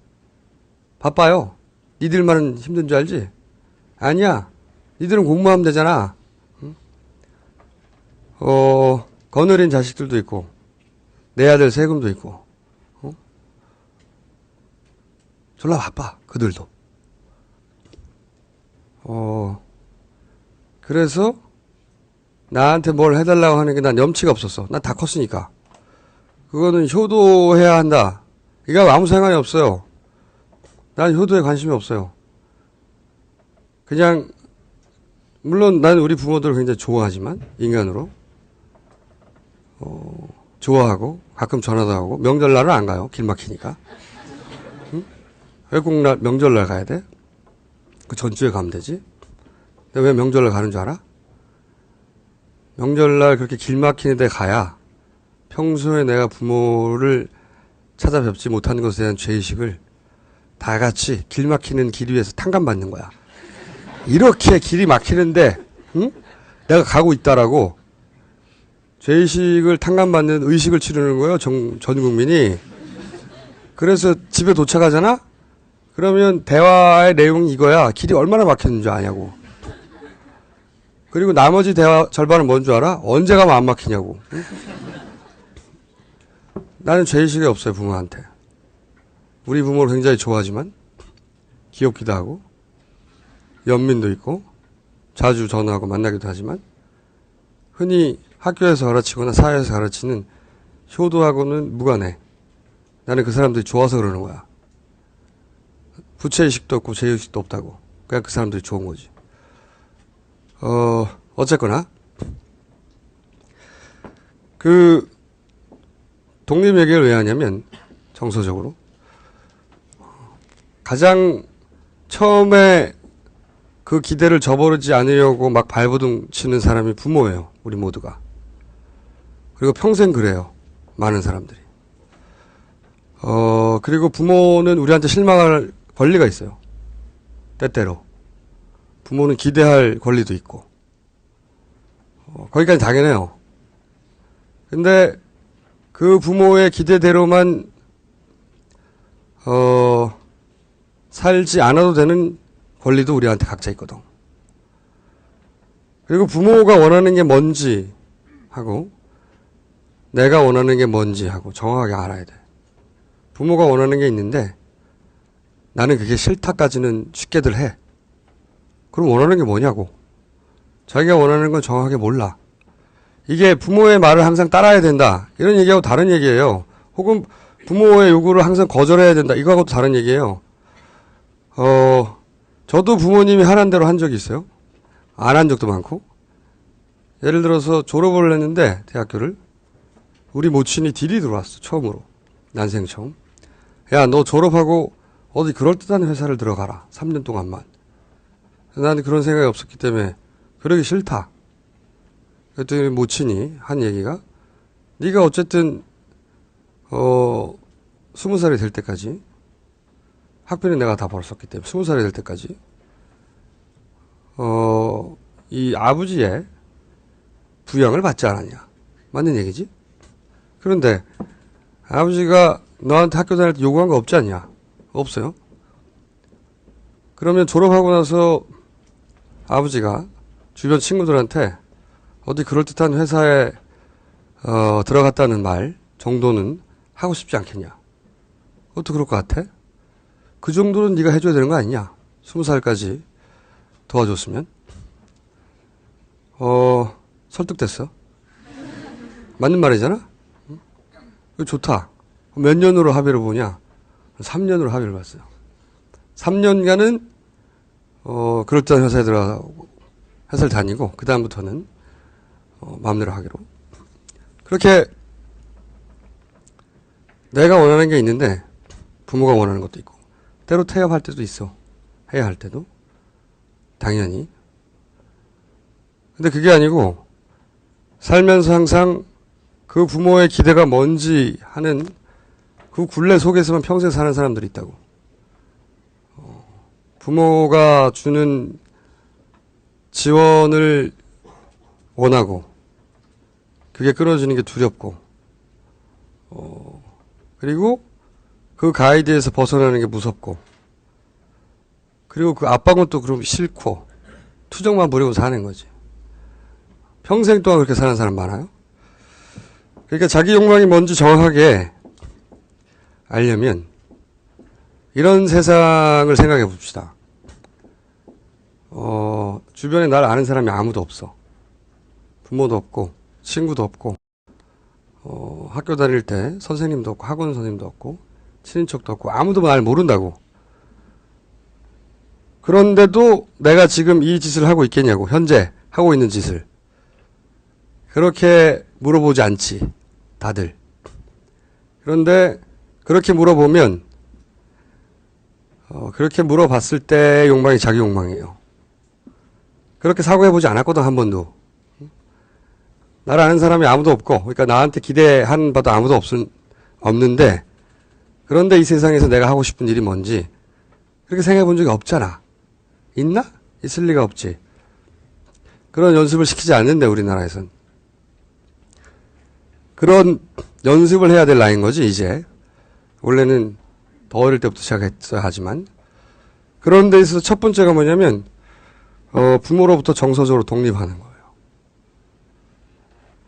바빠요. 니들만 힘든 줄 알지? 아니야. 니들은 공부하면 되잖아. 응? 거느린 자식들도 있고 내야 될 세금도 있고 졸라 바빠. 그들도. 그래서 나한테 뭘 해달라고 하는 게 난 염치가 없었어. 난 다 컸으니까. 그거는 효도해야 한다. 이거 아무 상관이 없어요. 난 효도에 관심이 없어요. 그냥 물론 나는 우리 부모들을 굉장히 좋아하지만 인간으로 좋아하고 가끔 전화도 하고 명절날은 안 가요. 길 막히니까. 응? 외국날 명절날 가야 돼? 그 전주에 가면 되지. 근데 왜 명절날 가는 줄 알아? 명절날 그렇게 길 막히는 데 가야 평소에 내가 부모를 찾아뵙지 못하는 것에 대한 죄의식을 다 같이 길 막히는 길 위에서 탕감받는 거야. 이렇게 길이 막히는데 응? 내가 가고 있다라고 죄의식을 탕감받는 의식을 치르는 거예요. 전 국민이. 그래서 집에 도착하잖아? 그러면 대화의 내용이 이거야. 길이 얼마나 막혔는지 아냐고. 그리고 나머지 대화 절반은 뭔 줄 알아? 언제 가면 안 막히냐고. 응? 나는 죄의식이 없어요, 부모한테. 우리 부모를 굉장히 좋아하지만 귀엽기도 하고 연민도 있고 자주 전화하고 만나기도 하지만 흔히 학교에서 가르치거나 사회에서 가르치는 효도하고는 무관해. 나는 그 사람들이 좋아서 그러는 거야. 부채의식도 없고 죄의식도 없다고. 그냥 그 사람들이 좋은 거지. 어쨌거나 그 독립 얘기를 왜 하냐면 정서적으로 가장 처음에 그 기대를 저버리지 않으려고 막 발버둥 치는 사람이 부모예요. 우리 모두가. 그리고 평생 그래요. 많은 사람들이. 그리고 부모는 우리한테 실망할 권리가 있어요. 때때로. 부모는 기대할 권리도 있고. 거기까지 당연해요. 근데 그 부모의 기대대로만 살지 않아도 되는 권리도 우리한테 각자 있거든. 그리고 부모가 원하는 게 뭔지 하고 내가 원하는 게 뭔지 하고 정확하게 알아야 돼. 부모가 원하는 게 있는데 나는 그게 싫다까지는 쉽게들 해. 그럼 원하는 게 뭐냐고. 자기가 원하는 건 정확하게 몰라. 이게 부모의 말을 항상 따라야 된다. 이런 얘기하고 다른 얘기예요. 혹은 부모의 요구를 항상 거절해야 된다. 이거하고도 다른 얘기예요. 저도 부모님이 하라는 대로 한 적이 있어요. 안 한 적도 많고. 예를 들어서 졸업을 했는데 대학교를 우리 모친이 딜이 들어왔어. 처음으로. 난생 처음. 야, 너 졸업하고 어디 그럴듯한 회사를 들어가라. 3년 동안만. 나는 그런 생각이 없었기 때문에 그러기 싫다. 그랬더니 모친이 한 얘기가 네가 어쨌든 20살이 될 때까지 학비는 내가 다 벌었었기 때문에 20살이 될 때까지 이 아버지의 부양을 받지 않았냐. 맞는 얘기지? 그런데 아버지가 너한테 학교 다닐 때 요구한 거 없지 않냐? 없어요. 그러면 졸업하고 나서 아버지가 주변 친구들한테 어디 그럴듯한 회사에 들어갔다는 말 정도는 하고 싶지 않겠냐? 어떻게 그럴 것 같아? 그 정도는 네가 해줘야 되는 거 아니냐? 20살까지 도와줬으면. 설득됐어. 맞는 말이잖아? 이거 좋다. 몇 년으로 합의를 보냐? 3년으로 합의를 봤어요. 3년간은 그럴듯한 회사에 들어가고 회사를 다니고 그 다음부터는 마음대로 하기로. 그렇게 내가 원하는 게 있는데 부모가 원하는 것도 있고 때로 태업할 때도 있어. 해야 할 때도. 당연히. 근데 그게 아니고 살면서 항상 그 부모의 기대가 뭔지 하는 그 굴레 속에서만 평생 사는 사람들이 있다고. 부모가 주는 지원을 원하고 그게 끊어지는 게 두렵고 그리고 그 가이드에서 벗어나는 게 무섭고 그리고 그 압박은 또 그럼 싫고 투정만 부리고 사는 거지. 평생 동안 그렇게 사는 사람 많아요. 그러니까 자기 욕망이 뭔지 정확하게 알려면 이런 세상을 생각해 봅시다. 주변에 날 아는 사람이 아무도 없어. 부모도 없고 친구도 없고 학교 다닐 때 선생님도 없고 학원 선생님도 없고 친인척도 없고 아무도 날 모른다고. 그런데도 내가 지금 이 짓을 하고 있겠냐고. 현재 하고 있는 짓을. 그렇게 물어보지 않지. 다들. 그런데 그렇게 물어보면 그렇게 물어봤을 때 욕망이 자기 욕망이에요. 그렇게 사고해보지 않았거든 한 번도. 나를 아는 사람이 아무도 없고 그러니까 나한테 기대하는 바도 아무도 없는데 그런데 이 세상에서 내가 하고 싶은 일이 뭔지 그렇게 생각해본 적이 없잖아. 있나? 있을 리가 없지. 그런 연습을 시키지 않는데 우리나라에선. 그런 연습을 해야 될 나이인 거지 이제. 원래는 더 어릴 때부터 시작했어야 하지만. 그런 데 있어서 첫 번째가 뭐냐면 부모로부터 정서적으로 독립하는 거예요.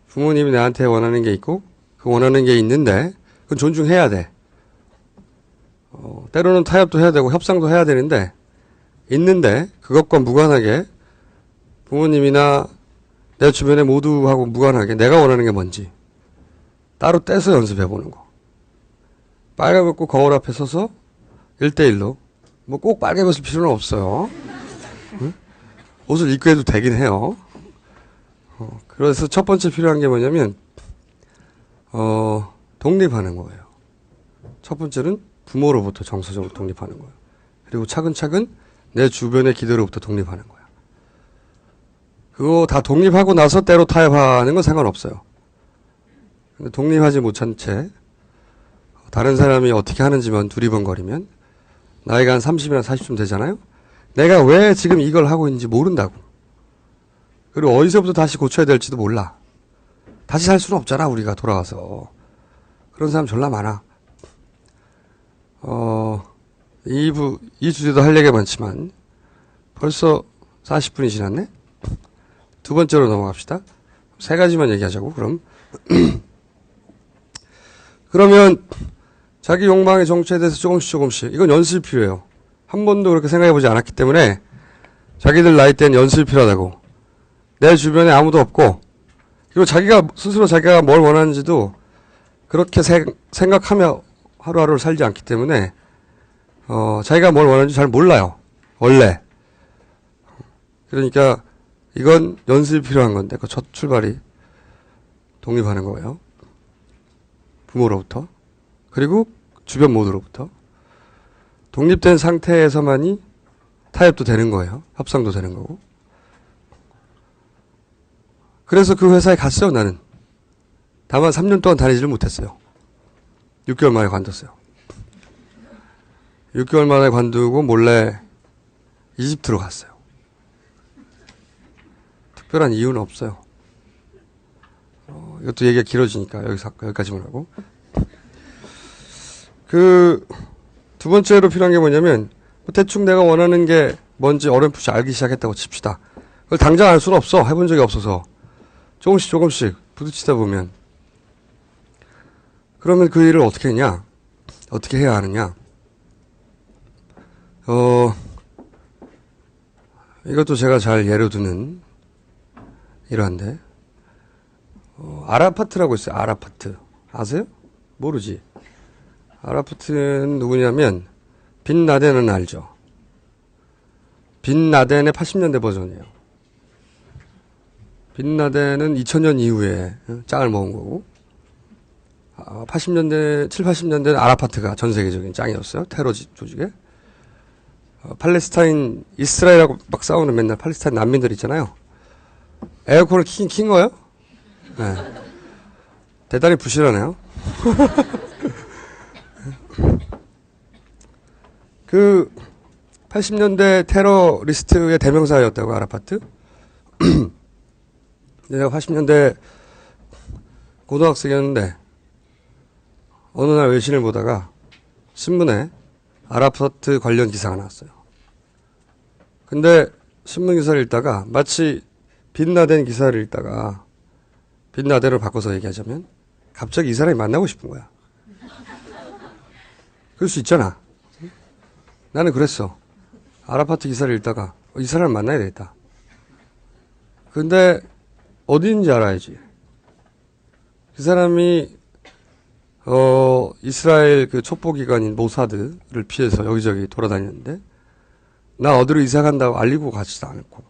부모님이 나한테 원하는 게 있고 그 원하는 게 있는데 그건 존중해야 돼. 때로는 타협도 해야 되고 협상도 해야 되는데 있는데 그것과 무관하게 부모님이나 내 주변에 모두하고 무관하게 내가 원하는 게 뭔지 따로 떼서 연습해보는 거. 빨간 옷 입고 거울 앞에 서서 1대1로 뭐 꼭 빨개 벗을 필요는 없어요. 응? 옷을 입고 해도 되긴 해요. 그래서 첫 번째 필요한 게 뭐냐면 독립하는 거예요. 첫 번째는 부모로부터 정서적으로 독립하는 거예요. 그리고 차근차근 내 주변의 기대로부터 독립하는 거야. 그거 다 독립하고 나서 때로 타협하는 건 상관없어요. 근데 독립하지 못한 채 다른 사람이 어떻게 하는지만 두리번거리면 나이가 한 30이나 40쯤 되잖아요. 내가 왜 지금 이걸 하고 있는지 모른다고. 그리고 어디서부터 다시 고쳐야 될지도 몰라. 다시 살 수는 없잖아 우리가 돌아가서. 그런 사람 졸라 많아. 이 주제도 할 얘기가 많지만 벌써 40분이 지났네? 두 번째로 넘어갑시다. 세 가지만 얘기하자고 그럼. 그러면 자기 욕망의 정체에 대해서 조금씩 이건 연습이 필요해요. 한 번도 그렇게 생각해보지 않았기 때문에 자기들 나이 때는 연습이 필요하다고. 내 주변에 아무도 없고 그리고 자기가 스스로 자기가 뭘 원하는지도 그렇게 생각하며 하루하루를 살지 않기 때문에 자기가 뭘 원하는지 잘 몰라요. 원래. 그러니까 이건 연습이 필요한 건데 그 첫 출발이 독립하는 거예요. 부모로부터. 그리고 주변 모두로부터. 독립된 상태에서만이 타협도 되는 거예요. 협상도 되는 거고. 그래서 그 회사에 갔어요, 나는. 다만 3년 동안 다니지를 못했어요. 6개월 만에 관뒀어요. 6개월 만에 관두고 몰래 이집트로 갔어요. 특별한 이유는 없어요. 이것도 얘기가 길어지니까 여기까지만 하고. 두 번째로 필요한 게 뭐냐면 대충 내가 원하는 게 뭔지 어렴풋이 알기 시작했다고 칩시다. 그걸 당장 알 수는 없어. 해본 적이 없어서. 조금씩 부딪히다 보면. 그러면 그 일을 어떻게 했냐? 어떻게 해야 하느냐? 이것도 제가 잘 예로 드는 이러한데, 아라파트라고 있어요. 아라파트. 아세요? 모르지. 아라파트는 누구냐면, 빈 라덴은 알죠? 빈 라덴의 80년대 버전이에요. 빈 라덴은 2000년 이후에 짱을 먹은 거고, 80년대, 7, 80년대는 아라파트가 전 세계적인 짱이었어요. 테러 조직에. 팔레스타인, 이스라엘하고 막 싸우는 맨날 팔레스타인 난민들 있잖아요. 에어컨을 킨 거예요? 네. 대단히 부실하네요. 80년대 테러리스트의 대명사였다고, 아라파트. 내가 80년대 고등학생이었는데, 어느 날 외신을 보다가 신문에 아라파트 관련 기사가 나왔어요. 근데 신문 기사를 읽다가 마치 빈라덴 기사를 읽다가 빈라덴을 바꿔서 얘기하자면 갑자기 이 사람이 만나고 싶은 거야. 그럴 수 있잖아. 나는 그랬어. 아라파트 기사를 읽다가 이 사람을 만나야 되겠다. 근데 어디 있는지 알아야지. 그 사람이 이스라엘 그 첩보기관인 모사드를 피해서 여기저기 돌아다녔는데, 나 어디로 이사 간다고 알리고 가지도 않았고,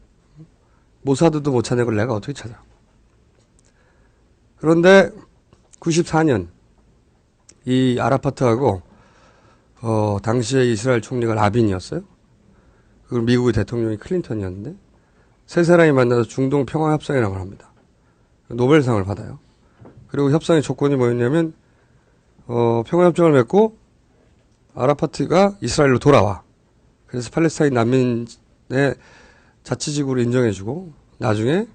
모사드도 못 찾는 걸 내가 어떻게 찾아. 그런데 94년, 이 아라파트하고, 당시에 이스라엘 총리가 라빈이었어요. 그리고 미국의 대통령이 클린턴이었는데, 세 사람이 만나서 중동 평화협상이라는 걸 합니다. 노벨상을 받아요. 그리고 협상의 조건이 뭐였냐면, 평화협정을 맺고 아라파트가 이스라엘로 돌아와. 그래서 팔레스타인 난민의 자치지구를 인정해주고 나중에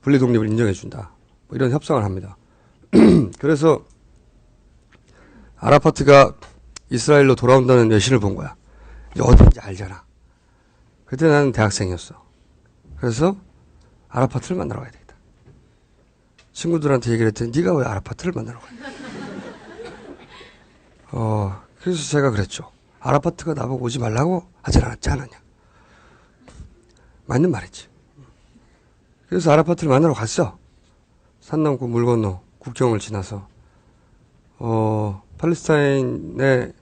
분리독립을 인정해준다. 뭐 이런 협상을 합니다. 그래서 아라파트가 이스라엘로 돌아온다는 외신을 본 거야. 이제 어딘지 알잖아. 그때 나는 대학생이었어. 그래서 아라파트를 만나러 가야 되겠다. 친구들한테 얘기를 했더니 네가 왜 아라파트를 만나러 가냐. 그래서 제가 그랬죠. 아라파트가 나보고 오지 말라고 하지 않았냐. 맞는 말이지. 그래서 아라파트를 만나러 갔어. 산 넘고 물 건너 국경을 지나서 팔레스타인의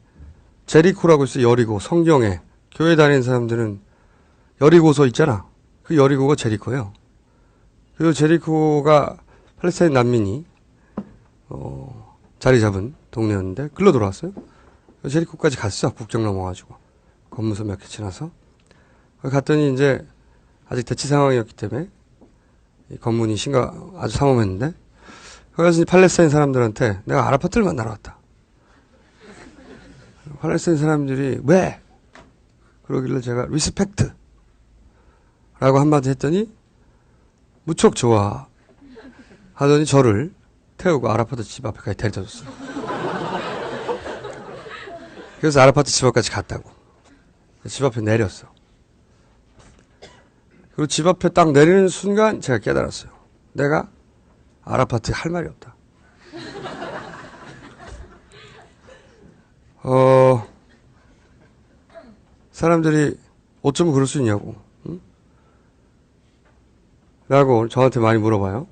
제리코라고 있어. 여리고. 성경에 교회 다니는 사람들은 여리고서 있잖아. 그 여리고가 제리코예요. 그리고 제리코가 팔레스타인 난민이 자리 잡은 동네였는데 글로 돌아왔어요. 제리코까지 갔어. 국경 넘어가지고 검문소 몇 개 지나서 갔더니 이제 아직 대치 상황이었기 때문에 이 검문이 아주 삼엄했는데 그래서 팔레스타인 사람들한테 내가 아라파트를 만나러 왔다. 팔레스타인 사람들이 왜? 그러길래 제가 리스펙트 라고 한마디 했더니 무척 좋아 하더니 저를 태우고 아라파트 집 앞에까지 데려다 줬어요. 그래서 아라파트 집 앞까지 갔다고. 집 앞에 내렸어. 그리고 집 앞에 딱 내리는 순간 제가 깨달았어요. 내가 아라파트에 할 말이 없다. 사람들이 어쩌면 그럴 수 있냐고. 응? 라고 저한테 많이 물어봐요.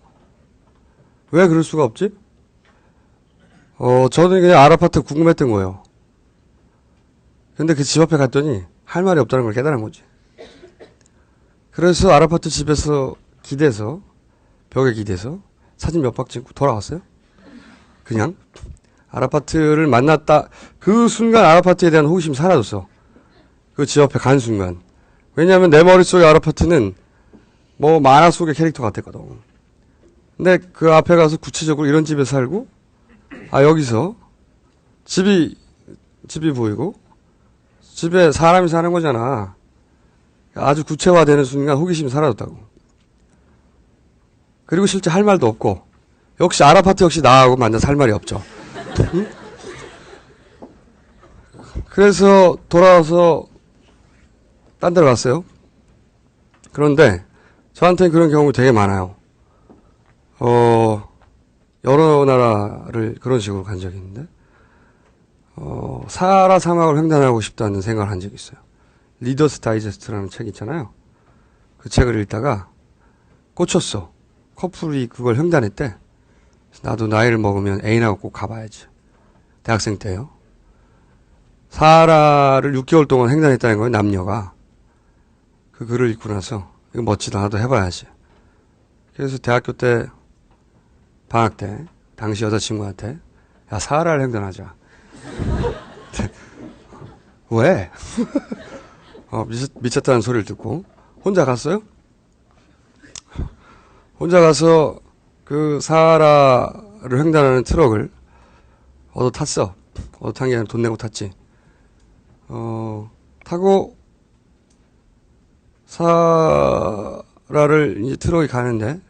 왜 그럴 수가 없지? 저는 그냥 아라파트 궁금했던 거예요. 근데 그 집 앞에 갔더니 할 말이 없다는 걸 깨달은 거지. 그래서 아라파트 집에서 기대서, 벽에 기대서 사진 몇 박 찍고 돌아왔어요. 그냥. 아라파트를 만났다. 그 순간 아라파트에 대한 호기심이 사라졌어. 그 집 앞에 간 순간. 왜냐하면 내 머릿속에 아라파트는 뭐 만화 속의 캐릭터 같았거든. 근데 그 앞에 가서 구체적으로 이런 집에 살고, 여기서 집이 보이고, 집에 사람이 사는 거잖아. 아주 구체화되는 순간 호기심이 사라졌다고. 그리고 실제 할 말도 없고, 역시 아라파트 역시 나하고 만나서 할 말이 없죠. 응? 그래서 돌아와서 딴 데로 갔어요. 그런데 저한테는 그런 경우 되게 많아요. 여러 나라를 그런 식으로 간 적이 있는데, 사하라 사막을 횡단하고 싶다는 생각을 한 적이 있어요. 리더스 다이제스트라는 책 있잖아요. 그 책을 읽다가 꽂혔어. 커플이 그걸 횡단했대. 나도 나이를 먹으면 애인하고 꼭 가봐야지. 대학생 때요. 사하라를 6개월 동안 횡단했다는 거예요, 남녀가. 그 글을 읽고 나서 이거 멋지다. 나도 해봐야지. 그래서 대학교 때 방학 때 당시 여자친구한테 야 사하라를 횡단하자. 왜? 미쳤다는 소리를 듣고 혼자 갔어요. 혼자 가서 그 사하라를 횡단하는 트럭을 얻어 탔어. 얻어 탄 게 아니라 돈 내고 탔지. 타고 사하라를 이제 트럭이 가는데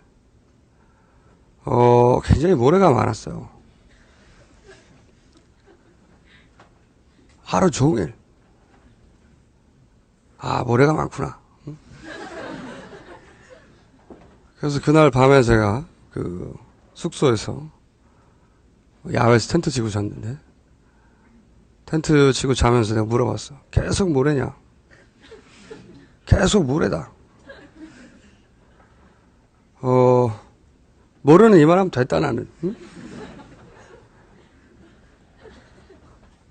굉장히 모래가 많았어요. 하루 종일. 모래가 많구나. 응? 그래서 그날 밤에 제가 그 숙소에서 야외에서 텐트 치고 잤는데 텐트 치고 자면서 내가 물어봤어. 계속 모래냐? 계속 모래다. 모래는 이만하면 됐다 나는. 응?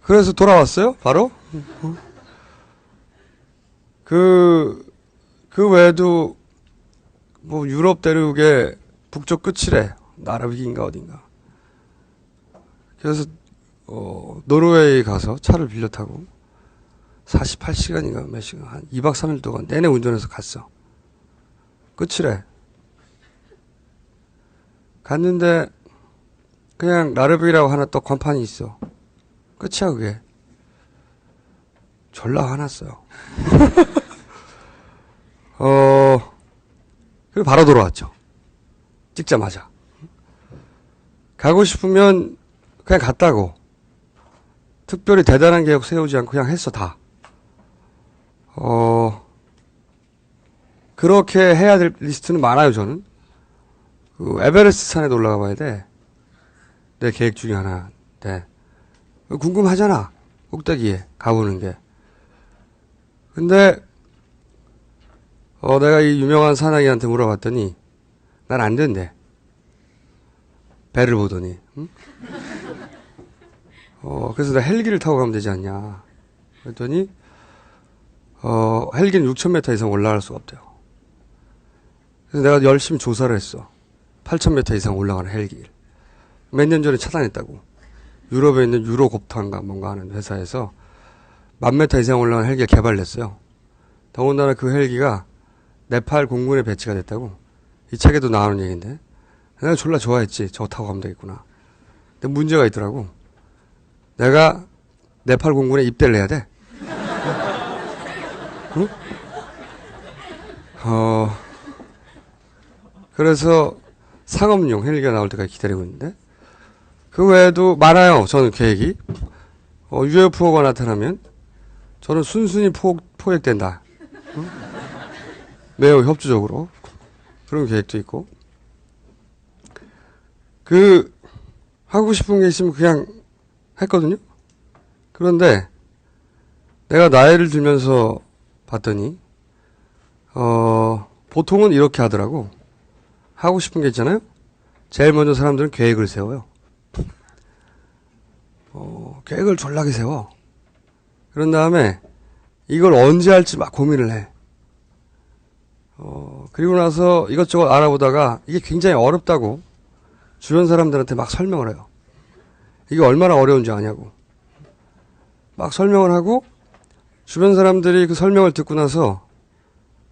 그래서 돌아왔어요, 바로. 그 외에도, 뭐, 유럽 대륙의 북쪽 끝이래. 나르빅인가 어딘가. 그래서, 노르웨이 가서 차를 빌려 타고, 48시간인가 몇 시간, 한 2박 3일 동안 내내 운전해서 갔어. 끝이래. 갔는데, 그냥 나르빅이라고 하나 또 간판이 있어. 끝이야, 그게. 졸라 화났어요. 그리고 바로 돌아왔죠. 찍자마자. 가고 싶으면 그냥 갔다고. 특별히 대단한 계획 세우지 않고 그냥 했어, 다. 그렇게 해야 될 리스트는 많아요, 저는. 그 에베레스트 산에도 올라가 봐야 돼. 내 계획 중에 하나인데. 궁금하잖아. 꼭대기에 가보는 게. 근데, 내가 이 유명한 사나이한테 물어봤더니, 난 안 된대. 배를 보더니, 응? 그래서 나 헬기를 타고 가면 되지 않냐. 그랬더니, 헬기는 6,000m 이상 올라갈 수가 없대요. 그래서 내가 열심히 조사를 했어. 8,000m 이상 올라가는 헬기를. 몇 년 전에 차단했다고. 유럽에 있는 유로곱탄가 뭔가 하는 회사에서 10,000m 이상 올라가는 헬기를 개발했어요. 더군다나 그 헬기가 네팔 공군에 배치가 됐다고. 이 책에도 나오는 얘기인데. 내가 졸라 좋아했지. 저거 타고 가면 되겠구나. 근데 문제가 있더라고. 내가 네팔 공군에 입대를 해야 돼. 응? 그래서 상업용 헬기가 나올 때까지 기다리고 있는데, 그 외에도 많아요. 저는 계획이. UFO가 나타나면 저는 순순히 포획된다. 응? 매우 협조적으로. 그런 계획도 있고. 하고 싶은 게 있으면 그냥 했거든요. 그런데 내가 나이를 들면서 봤더니, 보통은 이렇게 하더라고. 하고 싶은 게 있잖아요. 제일 먼저 사람들은 계획을 세워요. 계획을 졸라게 세워. 그런 다음에 이걸 언제 할지 막 고민을 해. 그리고 나서 이것저것 알아보다가 이게 굉장히 어렵다고 주변 사람들한테 막 설명을 해요. 이게 얼마나 어려운지 아냐고. 막 설명을 하고 주변 사람들이 그 설명을 듣고 나서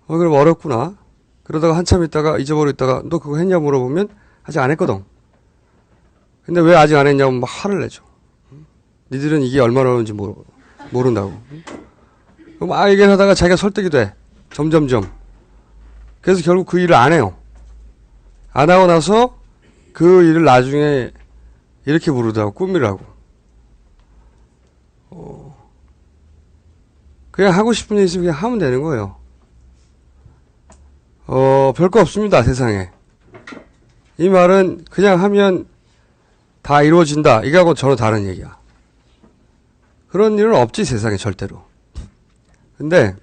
그럼 어렵구나. 그러다가 한참 있다가 잊어버렸다가 너 그거 했냐 물어보면 아직 안 했거든. 근데 왜 아직 안 했냐고 막 화를 내죠. 니들은 이게 얼마나 어려운지 모른다고. 막 얘기를 하다가 자기가 설득이 돼. 점점점. 그래서 결국 그 일을 안 해요. 안 하고 나서 그 일을 나중에 이렇게 부르더라고. 꿈이라고. 그냥 하고 싶은 일 있으면 그냥 하면 되는 거예요. 별거 없습니다, 세상에. 이 말은 그냥 하면 다 이루어진다. 이거하고 전혀 다른 얘기야. 그런 일은 없지, 세상에, 절대로. 근데,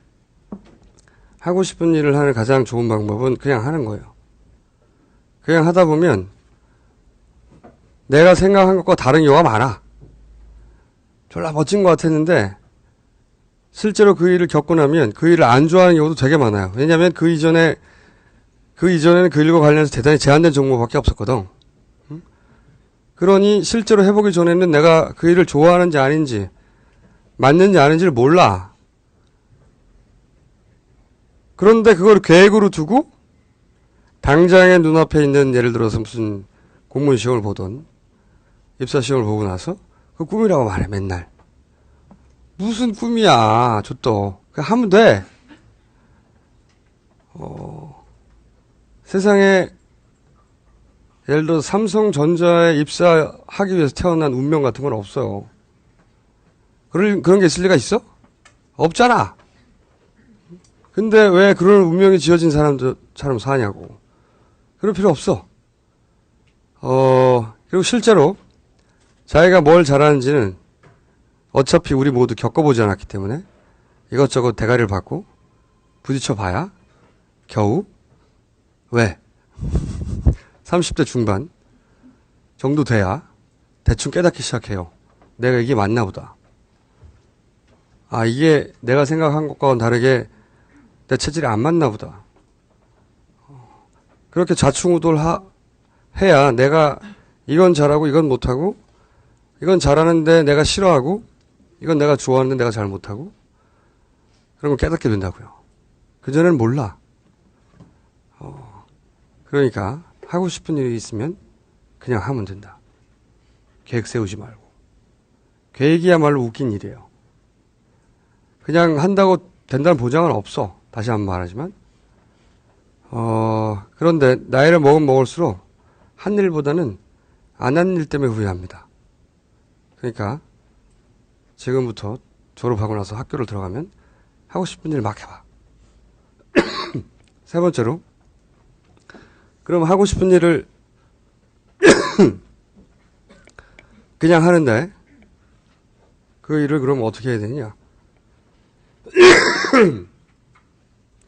하고 싶은 일을 하는 가장 좋은 방법은 그냥 하는 거예요. 그냥 하다 보면, 내가 생각한 것과 다른 경우가 많아. 졸라 멋진 것 같았는데, 실제로 그 일을 겪고 나면 그 일을 안 좋아하는 경우도 되게 많아요. 왜냐면 그 이전에는 그 일과 관련해서 대단히 제한된 정보밖에 없었거든. 그러니 실제로 해보기 전에는 내가 그 일을 좋아하는지 아닌지, 맞는지 아닌지를 몰라. 그런데 그걸 계획으로 두고 당장에 눈앞에 있는 예를 들어서 무슨 공무원 시험을 보던 입사 시험을 보고 나서 그 꿈이라고 말해 맨날. 무슨 꿈이야. 저또 그냥 하면 돼. 세상에 예를 들어 삼성전자에 입사하기 위해서 태어난 운명 같은 건 없어요. 그런 게 있을 리가 있어? 없잖아. 근데 왜 그런 운명이 지어진 사람처럼 사냐고. 그럴 필요 없어. 그리고 실제로 자기가 뭘 잘하는지는 어차피 우리 모두 겪어보지 않았기 때문에 이것저것 대가리를 받고 부딪혀 봐야 겨우 왜 30대 중반 정도 돼야 대충 깨닫기 시작해요. 내가 이게 맞나 보다. 아, 이게 내가 생각한 것과는 다르게 내 체질이 안 맞나 보다. 그렇게 해야 내가 이건 잘하고 이건 못하고, 이건 잘하는데 내가 싫어하고, 이건 내가 좋아하는데 내가 잘 못하고, 그런 걸 깨닫게 된다고요. 그전에는 몰라. 그러니까 하고 싶은 일이 있으면 그냥 하면 된다. 계획 세우지 말고. 계획이야말로 웃긴 일이에요. 그냥 한다고 된다는 보장은 없어. 다시 한번 말하지만. 그런데 나이를 먹으면 먹을수록 한 일보다는 안 한 일 때문에 후회합니다. 그러니까 지금부터 졸업하고 나서 학교를 들어가면 하고 싶은 일 막 해봐. 세 번째로, 그럼 하고 싶은 일을 그냥 하는데 그 일을 그럼 어떻게 해야 되냐?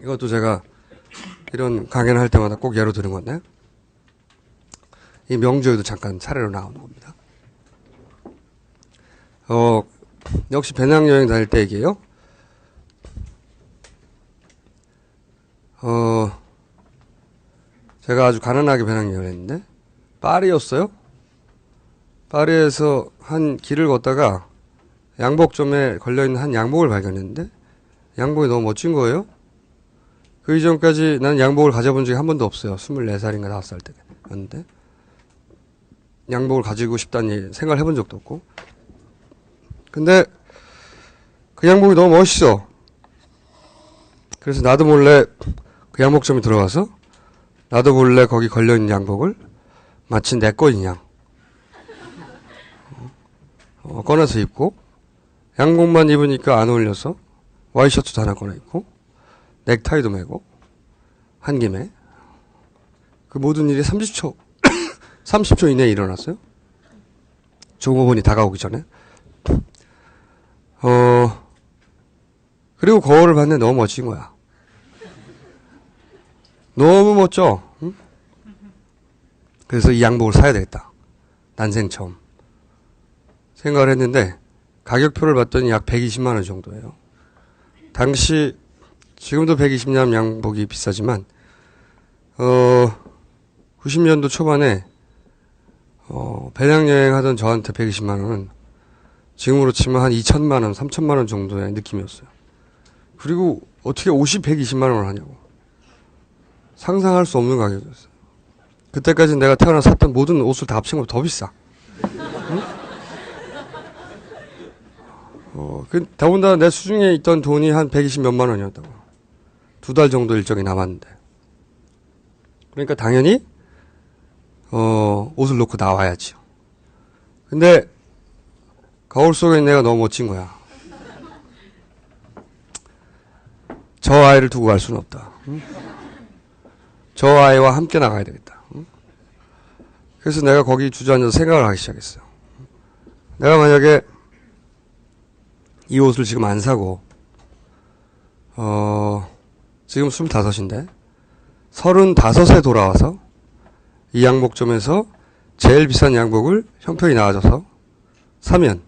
이것도 제가 이런 강연을 할 때마다 꼭 예로 드는 건데, 이 명주에도 잠깐 사례로 나오는 겁니다. 역시 배낭여행 다닐 때 얘기예요. 제가 아주 가난하게 배낭여행을 했는데, 파리였어요. 파리에서 한 길을 걷다가 양복점에 걸려있는 한 양복을 발견했는데, 양복이 너무 멋진 거예요. 그 이전까지 난 양복을 가져본 적이 한 번도 없어요. 24살인가 5살 때였는데. 양복을 가지고 싶다는 생각을 해본 적도 없고. 근데 그 양복이 너무 멋있어. 그래서 나도 몰래 그 양복점에 들어가서 나도 몰래 거기 걸려있는 양복을 마치 내 거인 양 꺼내서 입고, 양복만 입으니까 안 어울려서 와이셔츠도 하나 꺼내 입고 넥타이도 매고 한 김에 그 모든 일이 30초 30초 이내에 일어났어요. 종업원이 다가오기 전에. 그리고 거울을 봤는데 너무 멋진 거야. 너무 멋져. 응? 그래서 이 양복을 사야 되겠다. 난생 처음 생각을 했는데, 가격표를 봤더니 약 120만 원 정도예요. 당시, 지금도 120년 양복이 비싸지만, 90년도 초반에, 배낭여행 하던 저한테 120만 원은 지금으로 치면 한 2천만 원, 3천만 원 정도의 느낌이었어요. 그리고 어떻게 옷이 120만 원을 하냐고. 상상할 수 없는 가격이었어요. 그때까지 내가 태어나서 샀던 모든 옷을 다 합친 것보다 더 비싸. 응? 더군다나 내 수중에 있던 돈이 한 120 몇만 원이었다고. 2달 정도 일정이 남았는데. 그러니까 당연히, 옷을 놓고 나와야지요. 근데, 거울 속에 있는 애가 너무 멋진 거야. 저 아이를 두고 갈 수는 없다. 응? 저 아이와 함께 나가야 되겠다. 응? 그래서 내가 거기 주저앉아서 생각을 하기 시작했어요. 내가 만약에 이 옷을 지금 안 사고, 지금 25인데, 35에 돌아와서 이 양복점에서 제일 비싼 양복을 형편이 나아져서 사면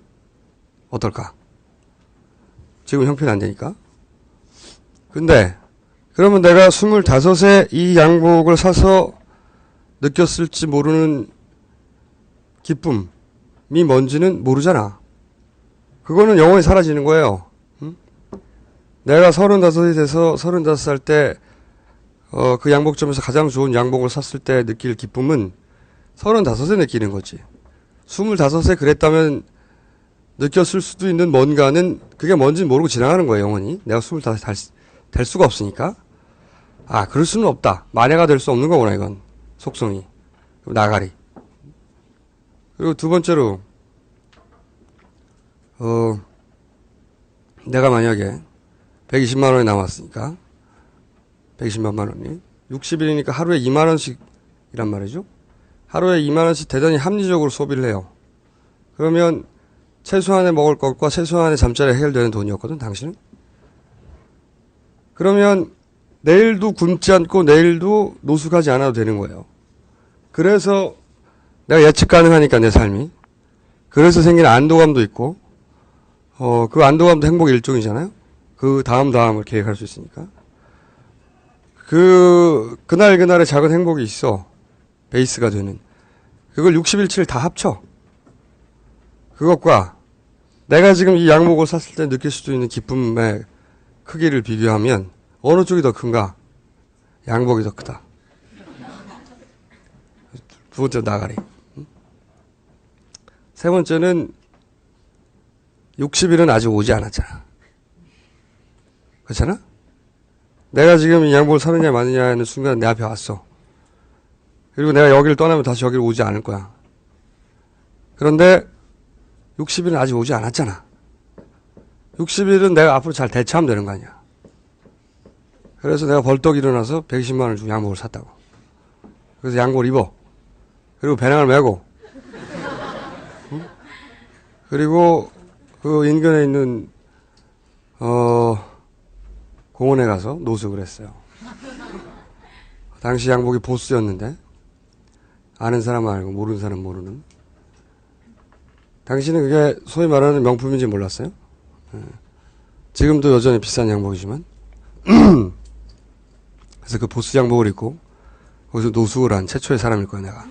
어떨까? 지금 형편이 안 되니까. 근데, 그러면 내가 25에 이 양복을 사서 느꼈을지 모르는 기쁨이 뭔지는 모르잖아. 그거는 영원히 사라지는 거예요. 응? 내가 35이 돼서 35살 때, 그 양복점에서 가장 좋은 양복을 샀을 때 느낄 기쁨은 35에 느끼는 거지. 25에 그랬다면 느꼈을 수도 있는 뭔가는 그게 뭔지는 모르고 지나가는 거예요, 영원히. 내가 25 될 수가 없으니까. 아, 그럴 수는 없다. 만회가 될 수 없는 거구나, 이건. 속성이. 나가리. 그리고 두 번째로, 내가 만약에 120만 원이 남았으니까, 120만 원이, 60일이니까 하루에 2만 원씩이란 말이죠. 하루에 2만 원씩 대단히 합리적으로 소비를 해요. 그러면 최소한의 먹을 것과 최소한의 잠자리에 해결되는 돈이었거든, 당신은. 그러면 내일도 굶지 않고 내일도 노숙하지 않아도 되는 거예요. 그래서 내가 예측 가능하니까 내 삶이. 그래서 생긴 안도감도 있고, 그 안도감도 행복의 일종이잖아요. 그 다음을 계획할 수 있으니까. 그날의 작은 행복이 있어. 베이스가 되는. 그걸 60일치를 다 합쳐. 그것과 내가 지금 이 양복을 샀을 때 느낄 수도 있는 기쁨의 크기를 비교하면 어느 쪽이 더 큰가? 양복이 더 크다. 두 번째 나가리. 세 번째는 60일은 아직 오지 않았잖아. 그렇잖아? 내가 지금 이 양복을 사느냐 마느냐 하는 순간 내 앞에 왔어. 그리고 내가 여기를 떠나면 다시 여기를 오지 않을 거야. 그런데 60일은 아직 오지 않았잖아. 60일은 내가 앞으로 잘 대처하면 되는 거 아니야. 그래서 내가 벌떡 일어나서 120만 원을 주고 양복을 샀다고. 그래서 양복을 입어. 그리고 배낭을 메고. 응? 그리고 그 인근에 있는 공원에 가서 노숙을 했어요. 당시 양복이 보스였는데 아는 사람 알고 모르는 사람 모르는. 당신은 그게 소위 말하는 명품인지 몰랐어요? 지금도 여전히 비싼 양복이지만. 그래서 그 보스 양복을 입고 거기서 노숙을 한 최초의 사람일 거야 내가.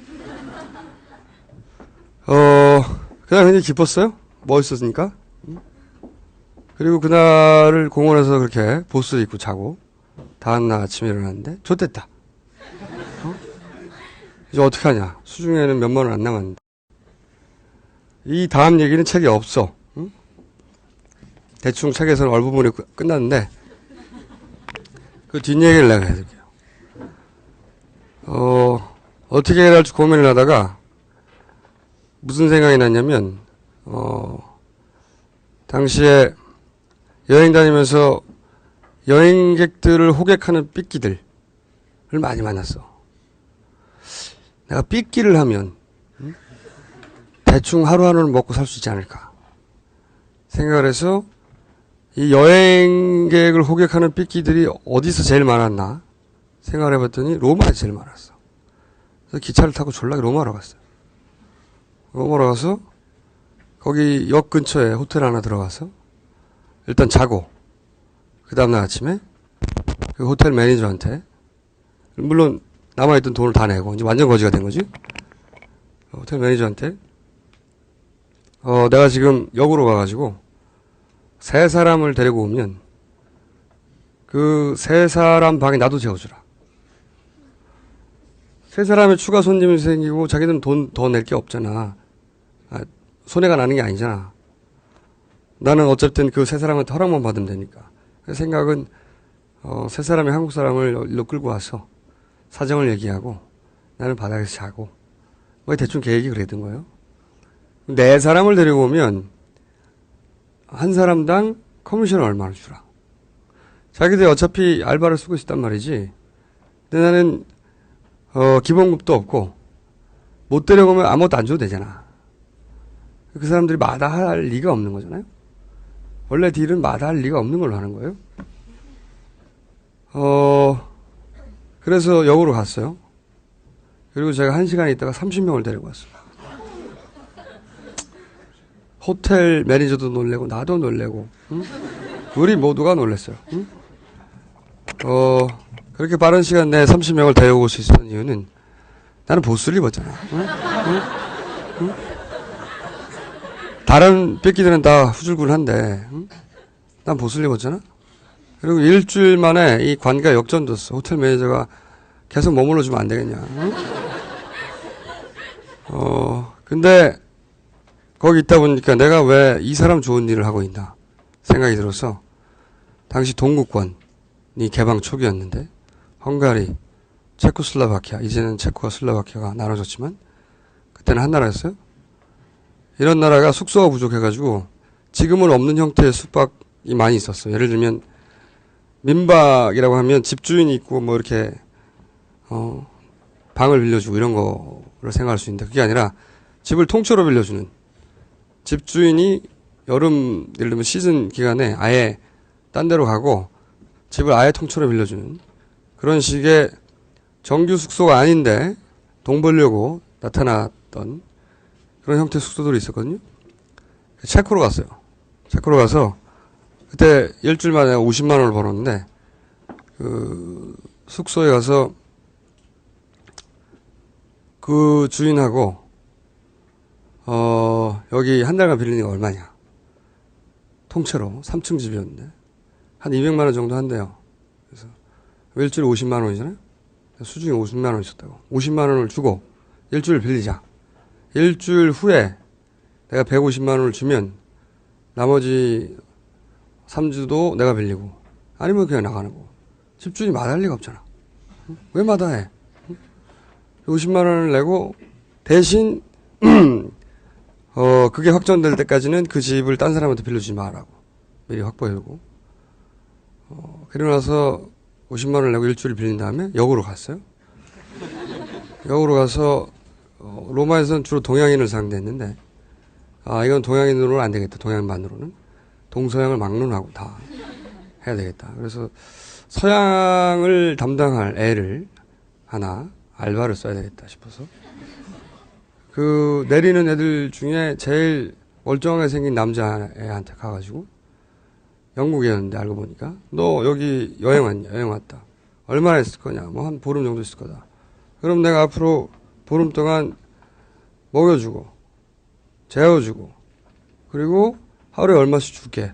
그냥 굉장히 기뻤어요. 멋있었으니까. 그리고 그날을 공원에서 그렇게 보스를 입고 자고 다음날 아침에 일어났는데 좋댔다. 이제 어떡하냐. 수중에는 몇만 원 안 남았는데. 이 다음 얘기는 책에 없어. 응? 대충 책에서는 얼부분이 끝났는데 그 뒷얘기를 내가 해드릴게요. 어떻게 해야 할지 고민을 하다가 무슨 생각이 났냐면 당시에 여행 다니면서 여행객들을 호객하는 삐끼들을 많이 만났어. 내가 삐끼를 하면 대충 하루하루는 먹고 살 수 있지 않을까 생각을 해서 이 여행객을 호객하는 삐끼들이 어디서 제일 많았나 생각을 해봤더니 로마에 제일 많았어. 그래서 기차를 타고 졸라게 로마로 갔어요. 로마로 가서 거기 역 근처에 호텔 하나 들어가서 일단 자고 그 다음날 아침에 그 호텔 매니저한테 물론 남아있던 돈을 다 내고 이제 완전 거지가 된 거지. 호텔 매니저한테 내가 지금 역으로 가가지고 세 사람을 데리고 오면 그 세 사람 방에 나도 재워주라. 세 사람의 추가 손님이 생기고 자기들은 돈 더 낼 게 없잖아. 손해가 나는 게 아니잖아. 나는 어쨌든 그 세 사람한테 허락만 받으면 되니까. 그 생각은 세 사람의 한국 사람을 일로 끌고 와서 사정을 얘기하고 나는 바닥에서 자고 뭐 대충 계획이 그랬던 거예요. 네 사람을 데리고 오면 한 사람당 커미션을 얼마나 주라. 자기들이 어차피 알바를 쓰고 있단 말이지. 근데 나는 기본급도 없고 못 데려오면 아무것도 안 줘도 되잖아. 그 사람들이 마다할 리가 없는 거잖아요. 원래 딜은 마다할 리가 없는 걸로 하는 거예요. 그래서 역으로 갔어요. 그리고 제가 1시간 있다가 30명을 데리고 왔어요. 호텔 매니저도 놀래고 나도 놀래고 응? 우리 모두가 놀랐어요. 응? 그렇게 빠른 시간 내에 30명을 데려올 수 있었던 이유는 나는 보스를 입었잖아. 응? 응? 응? 다른 뺏기들은 다 후줄근한데 응? 난 보스를 입었잖아. 그리고 일주일 만에 이 관계가 역전됐어. 호텔 매니저가 계속 머물러 주면 안 되겠냐. 응? 근데 거기 있다 보니까 내가 왜 이 사람 좋은 일을 하고 있나 생각이 들어서 당시 동구권이 개방 초기였는데 헝가리, 체코슬로바키아, 이제는 체코와 슬로바키아가 나눠졌지만 그때는 한 나라였어요. 이런 나라가 숙소가 부족해가지고 지금은 없는 형태의 숙박이 많이 있었어. 예를 들면 민박이라고 하면 집주인이 있고 뭐 이렇게 방을 빌려주고 이런 거를 생각할 수 있는데 그게 아니라 집을 통째로 빌려주는 집주인이 여름 예를 들면 시즌 기간에 아예 딴 데로 가고 집을 아예 통째로 빌려주는 그런 식의 정규 숙소가 아닌데 돈 벌려고 나타났던 그런 형태의 숙소들이 있었거든요. 체코로 갔어요. 체코로 가서 그때 일주일 만에 50만 원을 벌었는데 그 숙소에 가서 그 주인하고 여기 한 달간 빌리는 게 얼마냐 통째로 3층 집이었는데 한 200만 원 정도 한대요. 그래서 일주일에 50만 원이잖아요. 수중에 50만 원 있었다고. 50만 원을 주고 일주일 빌리자. 일주일 후에 내가 150만 원을 주면 나머지 3주도 내가 빌리고 아니면 그냥 나가는 거고. 집주인이 마다할 리가 없잖아. 왜 마다해? 50만 원을 내고 대신 그게 확정될 때까지는 그 집을 딴 사람한테 빌려주지 마라고 미리 확보해두고 그러고 나서 50만 원을 내고 일주일 빌린 다음에 역으로 갔어요. 역으로 가서 로마에서는 주로 동양인을 상대했는데 이건 동양인으로는 안 되겠다. 동양인만으로는 동서양을 막론하고 다 해야 되겠다. 그래서 서양을 담당할 애를 하나 알바를 써야 되겠다 싶어서 그 내리는 애들 중에 제일 멀쩡하게 생긴 남자애한테 가가지고 영국이었는데 알고 보니까 너 여기 여행 왔냐? 여행 왔다. 얼마나 있을 거냐? 뭐 한 보름 정도 있을 거다. 그럼 내가 앞으로 보름 동안 먹여주고 재워주고 그리고 하루에 얼마씩 줄게.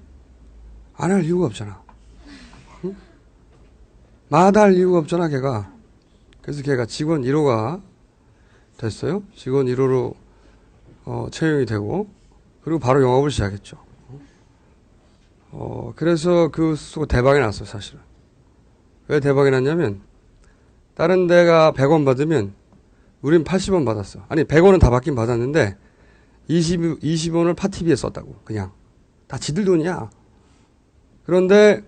안 할 이유가 없잖아. 응? 마다할 이유가 없잖아 걔가. 그래서 걔가 직원 1호가 됐어요. 직원 1호로 채용이 되고 그리고 바로 영업을 시작했죠. 그래서 그 숙소가 대박이 났어요 사실은. 왜 대박이 났냐면 다른 데가 100원 받으면 우린 80원 받았어. 아니 100원은 다 받긴 받았는데 20원을 파티비에 썼다고. 그냥 다 지들 돈이야. 그런데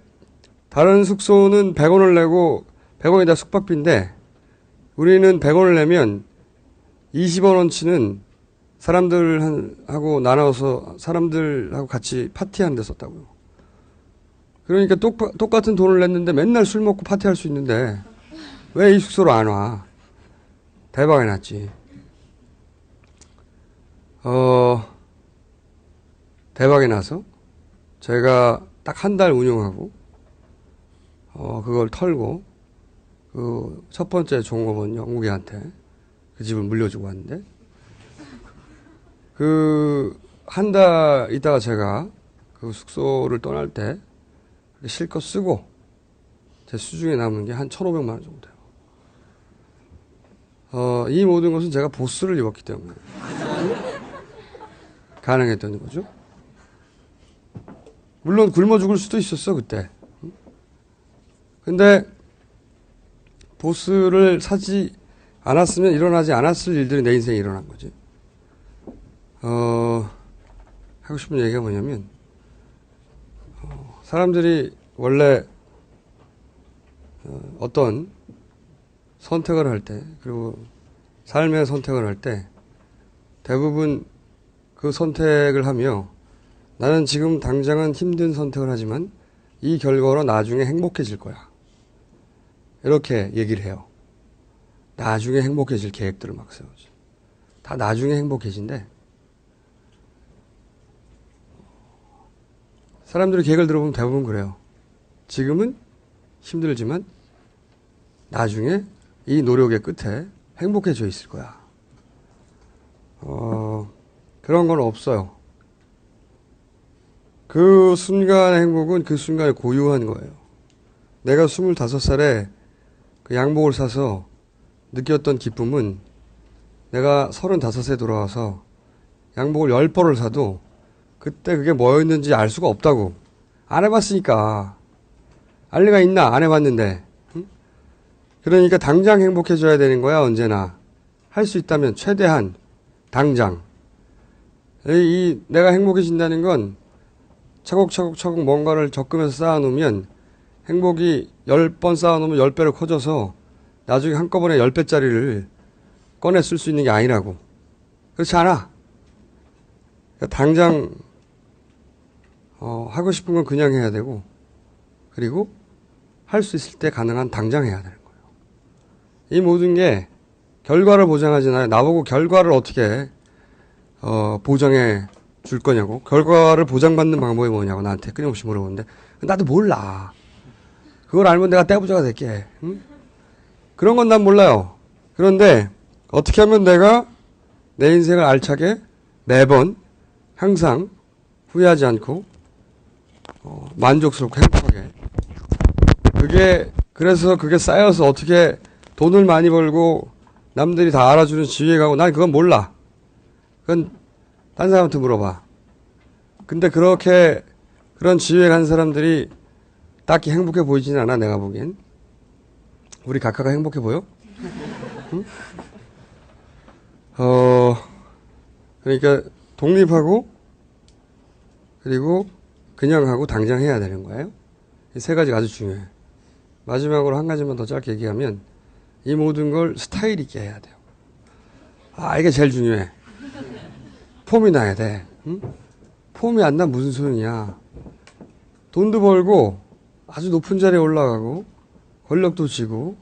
다른 숙소는 100원을 내고 100원이 다 숙박비인데 우리는 100원을 내면 20원어치는 사람들하고 나눠서 사람들하고 같이 파티하는 데 썼다고요. 그러니까 똑같은 돈을 냈는데 맨날 술 먹고 파티할 수 있는데 왜 이 숙소로 안 와? 대박이 났지. 대박이 나서 제가 딱 한 달 운영하고 그걸 털고 그 첫 번째 종업원 영국이한테 그 집을 물려주고 왔는데 그 한 달 있다가 제가 그 숙소를 떠날 때 실컷 쓰고 제 수중에 남은 게 한 1,500만 원 정도 돼요. 이 모든 것은 제가 보스를 입었기 때문에 가능했던 거죠. 물론 굶어 죽을 수도 있었어 그때. 근데 보스를 사지 않았으면 일어나지 않았을 일들이 내 인생에 일어난 거지. 하고 싶은 얘기가 뭐냐면 사람들이 원래 어떤 선택을 할 때 그리고 삶의 선택을 할 때 대부분 그 선택을 하며 나는 지금 당장은 힘든 선택을 하지만 이 결과로 나중에 행복해질 거야. 이렇게 얘기를 해요. 나중에 행복해질 계획들을 막 세우지. 다 나중에 행복해진대. 사람들의 계획을 들어보면 대부분 그래요. 지금은 힘들지만 나중에 이 노력의 끝에 행복해져 있을 거야. 그런 건 없어요. 그 순간의 행복은 그 순간에 고유한 거예요. 내가 25살에 그 양복을 사서 느꼈던 기쁨은 내가 35세 돌아와서 양복을 10벌을 사도 그때 그게 뭐였는지 알 수가 없다고. 안 해봤으니까. 알 리가 있나? 안 해봤는데. 응? 그러니까 당장 행복해져야 되는 거야 언제나. 할 수 있다면 최대한 당장. 내가 행복해진다는 건 차곡차곡 뭔가를 적으면서 쌓아놓으면 행복이 10번 쌓아놓으면 10배로 커져서 나중에 한꺼번에 10배짜리를 꺼내 쓸 수 있는 게 아니라고. 그렇지 않아. 그러니까 당장 하고 싶은 건 그냥 해야 되고 그리고 할 수 있을 때 가능한 당장 해야 되는 거예요. 이 모든 게 결과를 보장하지 않아요. 나보고 결과를 어떻게 보장해 줄 거냐고. 결과를 보장받는 방법이 뭐냐고 나한테 끊임없이 물어보는데 나도 몰라. 그걸 알면 내가 떼부자가 될게. 응? 그런 건 난 몰라요. 그런데 어떻게 하면 내가 내 인생을 알차게 매번 항상 후회하지 않고 만족스럽고 행복하게 그래서 그게 쌓여서 어떻게 돈을 많이 벌고 남들이 다 알아주는 지위에 가고 난 그건 몰라. 그건 딴 사람한테 물어봐. 근데 그런 지위에 간 사람들이 딱히 행복해 보이지는 않아, 내가 보기엔. 우리 각하가 행복해 보여? 응? 그러니까 독립하고 그리고 그냥 하고 당장 해야 되는 거예요. 이 세 가지가 아주 중요해. 마지막으로 한 가지만 더 짧게 얘기하면 이 모든 걸 스타일 있게 해야 돼요. 이게 제일 중요해. 폼이 나야 돼. 응? 폼이 안 나면 무슨 소용이야. 돈도 벌고 아주 높은 자리에 올라가고 권력도 쥐고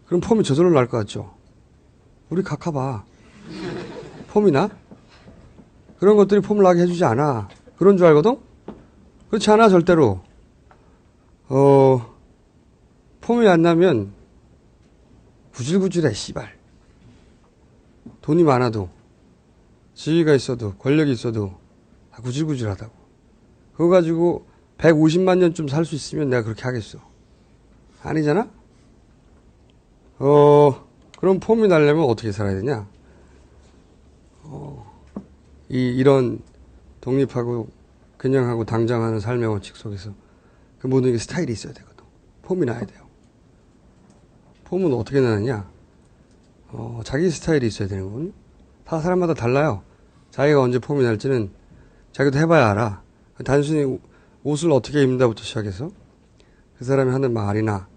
그럼 폼이 저절로 날 것 같죠. 우리 각하 봐. 폼이 나? 그런 것들이 폼을 나게 해주지 않아. 그런 줄 알거든? 그렇지 않아 절대로. 폼이 안 나면 구질구질해 씨발. 돈이 많아도 지위가 있어도 권력이 있어도 다 구질구질하다고. 그거 가지고 150만 년쯤 살 수 있으면 내가 그렇게 하겠어. 아니잖아? 그럼 폼이 나려면 어떻게 살아야 되냐? 이런 독립하고 그냥 하고 당장 하는 삶의 원칙 속에서 그 모든 게 스타일이 있어야 되거든. 폼이 나야 돼요. 폼은 어떻게 나느냐? 자기 스타일이 있어야 되는 거거든요. 다 사람마다 달라요. 자기가 언제 폼이 날지는 자기도 해봐야 알아. 단순히 옷을 어떻게 입는다부터 시작해서 그 사람이 하는 말이나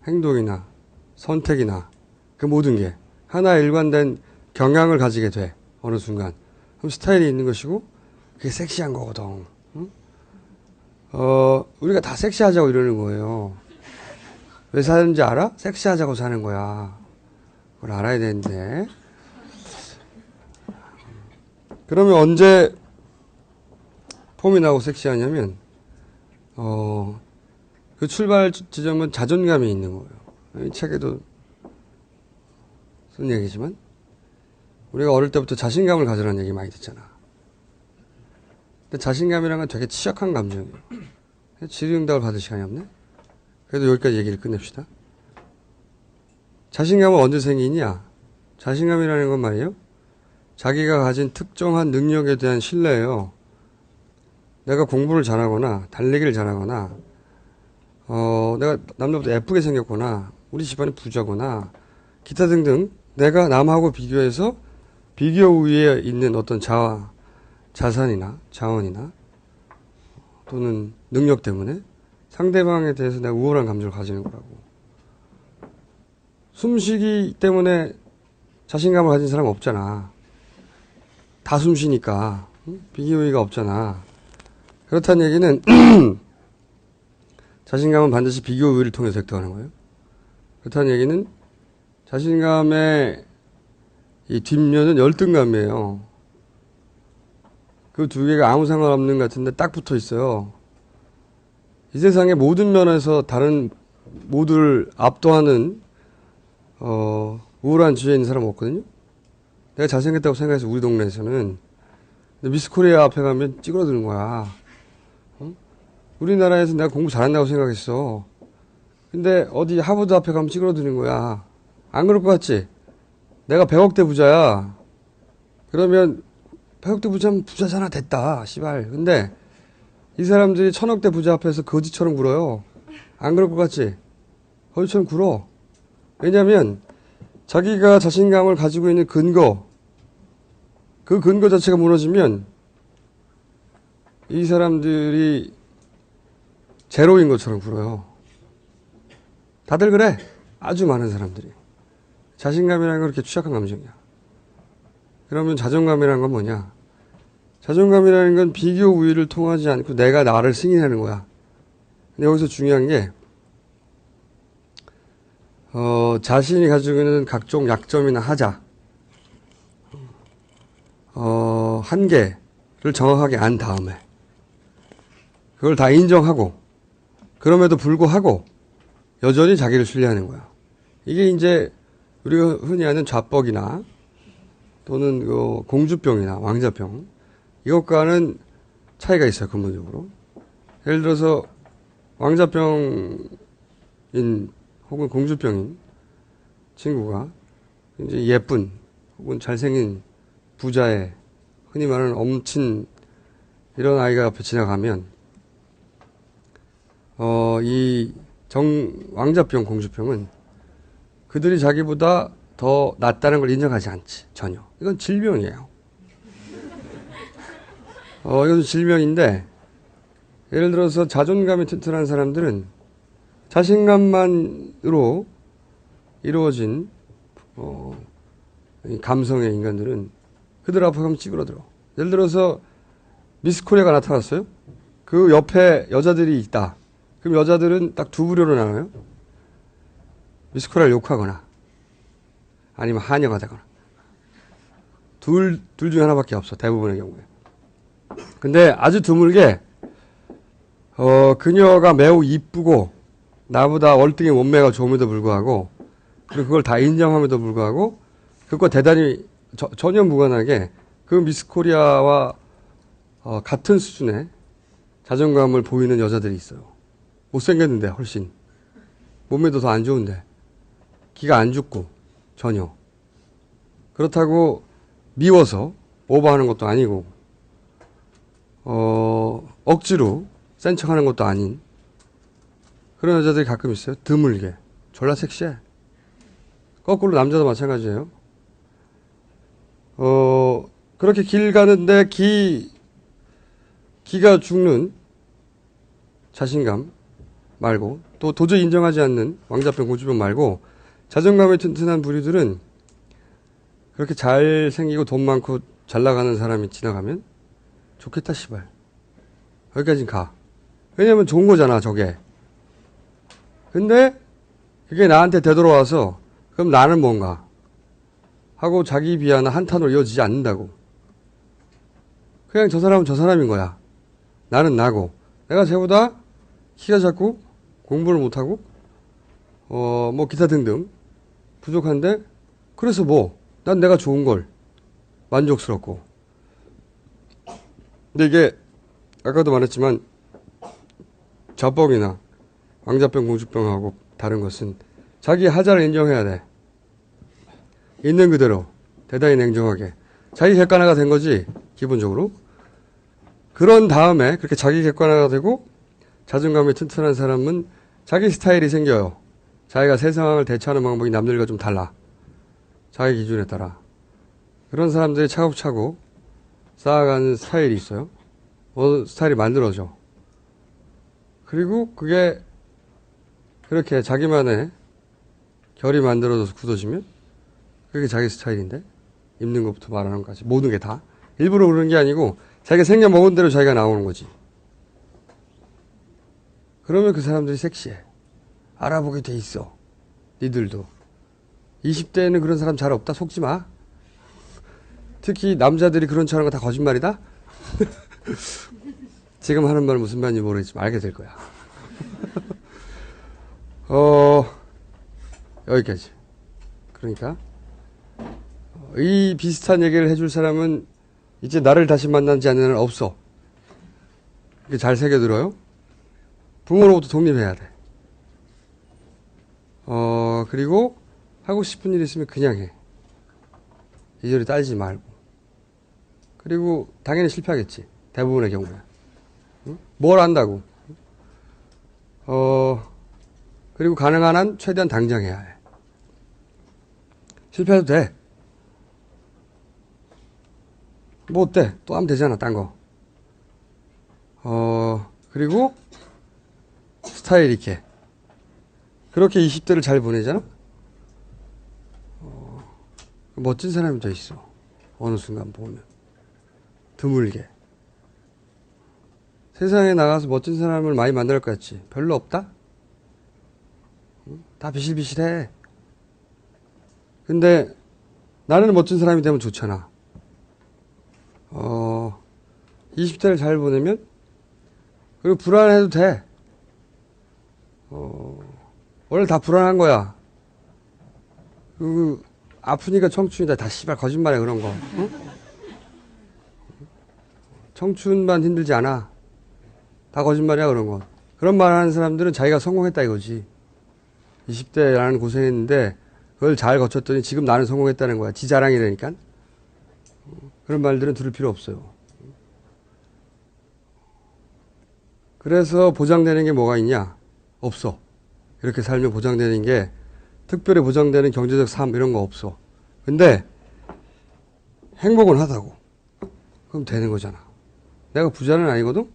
행동이나 선택이나 그 모든 게 하나의 일관된 경향을 가지게 돼. 어느 순간. 그럼 스타일이 있는 것이고 그게 섹시한 거거든. 응? 우리가 다 섹시하자고 이러는 거예요. 왜 사는지 알아? 섹시하자고 사는 거야. 그걸 알아야 되는데. 그러면 언제 폼이 나고 섹시하냐면 그 출발 지점은 자존감이 있는 거예요. 이 책에도 쓴 얘기지만 우리가 어릴 때부터 자신감을 가지라는 얘기 많이 듣잖아. 근데 자신감이란 건 되게 취약한 감정이에요. 질의응답을 받을 시간이 없네. 그래도 여기까지 얘기를 끝냅시다. 자신감은 언제 생기냐? 자신감이라는 건 말이에요. 자기가 가진 특정한 능력에 대한 신뢰예요. 내가 공부를 잘하거나 달리기를 잘하거나 내가 남들보다 예쁘게 생겼거나 우리 집안이 부자거나 기타 등등 내가 남하고 비교해서 비교 우위에 있는 어떤 자산이나 자원이나 또는 능력 때문에 상대방에 대해서 내가 우월한 감정을 가지는 거라고. 숨쉬기 때문에 자신감을 가진 사람 없잖아. 다 숨쉬니까 비교 우위가 없잖아. 그렇다는 얘기는 자신감은 반드시 비교 우위를 통해서 획득하는 거예요. 그렇다는 얘기는 자신감의 이 뒷면은 열등감이에요. 그 두 개가 아무 상관없는 것 같은데 딱 붙어 있어요. 이 세상의 모든 면에서 다른 모두를 압도하는 우월한 지위에 있는 사람 없거든요. 내가 잘생겼다고 생각해서 우리 동네에서는 미스 코리아 앞에 가면 찌그러드는 거야. 우리나라에서 내가 공부 잘한다고 생각했어. 근데 어디 하버드 앞에 가면 찌그러드는 거야. 안 그럴 것 같지? 내가 100억대 부자야. 그러면 100억대 부자면 부자잖아. 됐다. 씨발. 근데 이 사람들이 1000억대 부자 앞에서 거지처럼 굴어요. 안 그럴 것 같지? 거지처럼 굴어. 왜냐면 자기가 자신감을 가지고 있는 근거, 그 근거 자체가 무너지면 이 사람들이 제로인 것처럼 굴어요. 다들 그래. 아주 많은 사람들이. 자신감이라는 건 그렇게 취약한 감정이야. 그러면 자존감이라는 건 뭐냐? 자존감이라는 건 비교 우위를 통하지 않고 내가 나를 승인하는 거야. 근데 여기서 중요한 게 자신이 가지고 있는 각종 약점이나 하자, 한계, 정확하게 안 다음에 그걸 다 인정하고 그럼에도 불구하고 여전히 자기를 신뢰하는 거야. 이게 이제 우리가 흔히 아는 좌뻑이나 또는 그 공주병이나 왕자병 이것과는 차이가 있어요. 근본적으로. 예를 들어서 왕자병인 혹은 공주병인 친구가 이제 예쁜 혹은 잘생긴 부자의 흔히 말하는 엄친 이런 아이가 앞에 지나가면 이 왕자병 공주병은 그들이 자기보다 더 낫다는 걸 인정하지 않지. 전혀. 이건 질병이에요. 이건 질병인데 예를 들어서 자존감이 튼튼한 사람들은 자신감만으로 이루어진 이 감성의 인간들은 그들 앞에 가면 찌그러들어. 예를 들어서 미스 코리아가 나타났어요. 그 옆에 여자들이 있다. 그럼 여자들은 딱 두 부류로 나눠요. 미스 코리아를 욕하거나 아니면 한영하다거나 둘 중에 하나밖에 없어. 대부분의 경우에. 근데 아주 드물게 그녀가 매우 이쁘고 나보다 월등히 몸매가 좋음에도 불구하고 그리고 그걸 다 인정함에도 불구하고 그것과 대단히 전혀 무관하게 그 미스 코리아와 같은 수준의 자존감을 보이는 여자들이 있어요. 못생겼는데 훨씬 몸매도 더 안 좋은데 기가 안 죽고 전혀 그렇다고 미워서 오버하는 것도 아니고 억지로 센 척하는 것도 아닌 그런 여자들이 가끔 있어요. 드물게 졸라 섹시해. 거꾸로 남자도 마찬가지예요. 그렇게 길 가는데 기가 죽는 자신감 말고 또 도저히 인정하지 않는 왕자병 공주병 말고 자존감이 튼튼한 부류들은 그렇게 잘생기고 돈 많고 잘 나가는 사람이 지나가면 좋겠다 씨발 여기까진 가. 왜냐면 좋은 거잖아 저게. 근데 그게 나한테 되돌아와서 그럼 나는 뭔가 하고 자기 비하나 한탄으로 이어지지 않는다고. 그냥 저 사람은 저 사람인 거야. 나는 나고 내가 쟤보다 키가 작고 공부를 못하고 뭐 기타 등등 부족한데 그래서 난 내가 좋은 걸 만족스럽고. 근데 이게 아까도 말했지만 좌뻑이나 왕자병 공주병하고 다른 것은 자기 하자를 인정해야 돼. 있는 그대로 대단히 냉정하게 자기 객관화가 된 거지 기본적으로. 그런 다음에 그렇게 자기 객관화가 되고 자존감이 튼튼한 사람은 자기 스타일이 생겨요. 자기가 세 상황을 대처하는 방법이 남들과 좀 달라. 자기 기준에 따라. 그런 사람들이 차곡차곡 쌓아가는 스타일이 있어요. 스타일이 만들어져. 그리고 그게 그렇게 자기만의 결이 만들어져서 굳어지면 그게 자기 스타일인데 입는 것부터 말하는 것까지 모든 게 다 일부러 그러는 게 아니고 자기가 생겨 먹은 대로 자기가 나오는 거지. 그러면 그 사람들이 섹시해. 알아보게 돼 있어. 니들도. 20대에는 그런 사람 잘 없다. 속지 마. 특히 남자들이 그런 척 하는 거 다 거짓말이다. 지금 하는 말 무슨 말인지 모르겠지만 알게 될 거야. 여기까지. 그러니까 이 비슷한 얘기를 해줄 사람은 이제 나를 다시 만나지 않는 한 없어. 이게 잘 새겨들어요. 부모로부터 독립해야 돼. 그리고 하고 싶은 일 있으면 그냥 해. 이리저리 따지지 말고. 그리고 당연히 실패하겠지. 대부분의 경우에. 응? 뭘 안다고. 그리고 가능한 한 최대한 당장 해야 해. 실패해도 돼. 뭐 어때? 또 하면 되잖아, 딴 거. 그리고 스타일 있게. 그렇게 20대를 잘 보내잖아? 멋진 사람이 더 있어. 어느 순간 보면. 드물게. 세상에 나가서 멋진 사람을 많이 만날 것 같지? 별로 없다? 다 비실비실해. 근데 나는 멋진 사람이 되면 좋잖아. 20대를 잘 보내면, 그리고 불안해도 돼. 원래 다 불안한 거야. 아프니까 청춘이다. 다 씨발 거짓말이야, 그런 거. 응? 청춘만 힘들지 않아. 다 거짓말이야, 그런 거. 그런 말 하는 사람들은 자기가 성공했다 이거지. 20대 나는 고생했는데, 그걸 잘 거쳤더니 지금 나는 성공했다는 거야. 지 자랑이라니까. 그런 말들은 들을 필요 없어요. 그래서 보장되는 게 뭐가 있냐? 없어. 이렇게 살면 보장되는 게 특별히 보장되는 경제적 삶 이런 거 없어. 근데 행복은 하다고. 그럼 되는 거잖아. 내가 부자는 아니거든?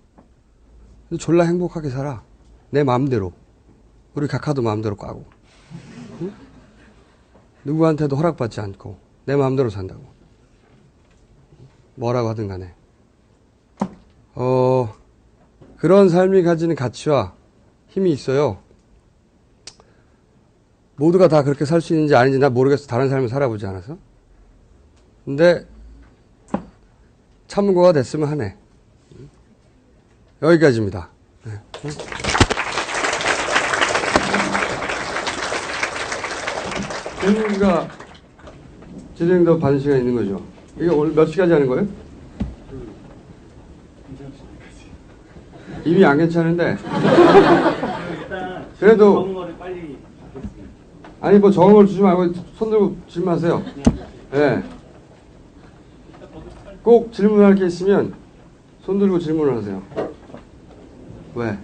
근데 졸라 행복하게 살아. 내 마음대로. 우리 각하도 마음대로 까고. 응? 누구한테도 허락받지 않고 내 마음대로 산다고. 뭐라고 하든 간에. 그런 삶이 가지는 가치와 힘이 있어요. 모두가 다 그렇게 살 수 있는지 아닌지 나 모르겠어. 다른 삶을 살아보지 않아서. 근데 참고가 됐으면 하네. 여기까지입니다. 네. 재능기가 진행도 받은 시간이 있는 거죠. 이게 오늘 몇 시까지 하는 거예요? 이미 안 괜찮은데. 그래도 아니 뭐 적은 걸 주지 말고 손 들고 질문하세요. 네. 꼭 질문할 게 있으면 손 들고 질문을 하세요. 왜?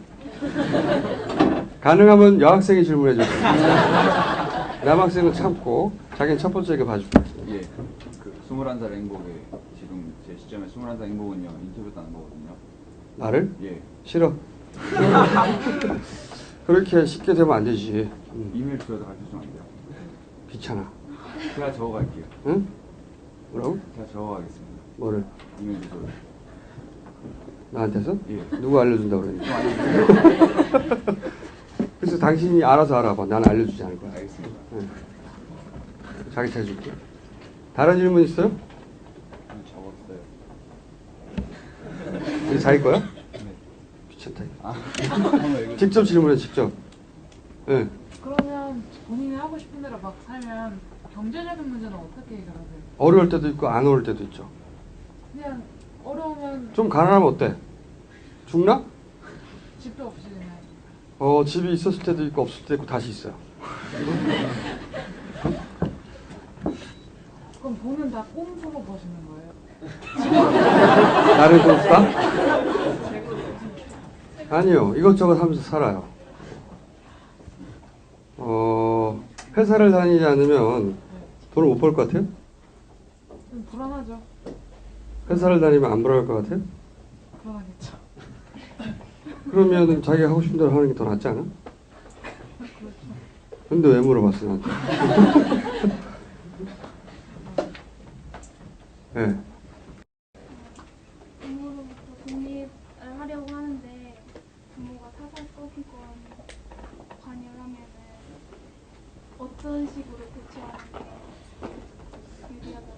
가능하면 여학생이 질문해 주세요. 남학생은 참고 자기는 첫 번째가 봐줄게. 예. 그 21살 행복에 지금 제 시점에 21살 행복은요 인터뷰도 안 거거든요. 나를? 예. 싫어. 그렇게 쉽게 되면 안 되지. 이메일 주소도 가르쳐주면 안 돼요. 귀찮아. 제가 적어갈게요. 응? 뭐라고? 제가 적어가겠습니다. 뭐를? 이메일 주소를. 나한테서? 예. 누구 알려준다고 그랬는데? 그래서 당신이 알아서 알아봐. 나는 알려주지 않을 거야. 알겠습니다. 응. 자기 해줄게. 다른 질문 있어요? 적었어요. 이게 자기 거야? 네. 귀찮다. 아, 한번 읽어. 직접 질문해, 직접. 응. 그러면 본인이 하고 싶은 대로 막 살면 경제적인 문제는 어떻게 해결하세요? 어려울 때도 있고 안 어려울 때도 있죠. 그냥 어려우면 좀 가난하면 어때? 죽나? 집도 없이 그냥 집이 있었을 때도 있고 없을 때도 있고 다시 있어요. 그럼 돈은 다 꼼수로 버시는 거예요? 나를 좀 쓰다? 아니요. 이것저것 하면서 살아요. 회사를 다니지 않으면 돈을 못 벌 것 같아요? 좀 불안하죠. 회사를 다니면 안 불안할 것 같아요? 불안하겠죠. 그러면 자기가 하고 싶은 대로 하는 게 더 낫지 않아? 근데 왜 물어봤어, 나한테? 네. 부모로부터 독립을 하려고 하는데 부모가 사사건건 관여하면은 어떤 식으로 대처하는 게 유리하다고?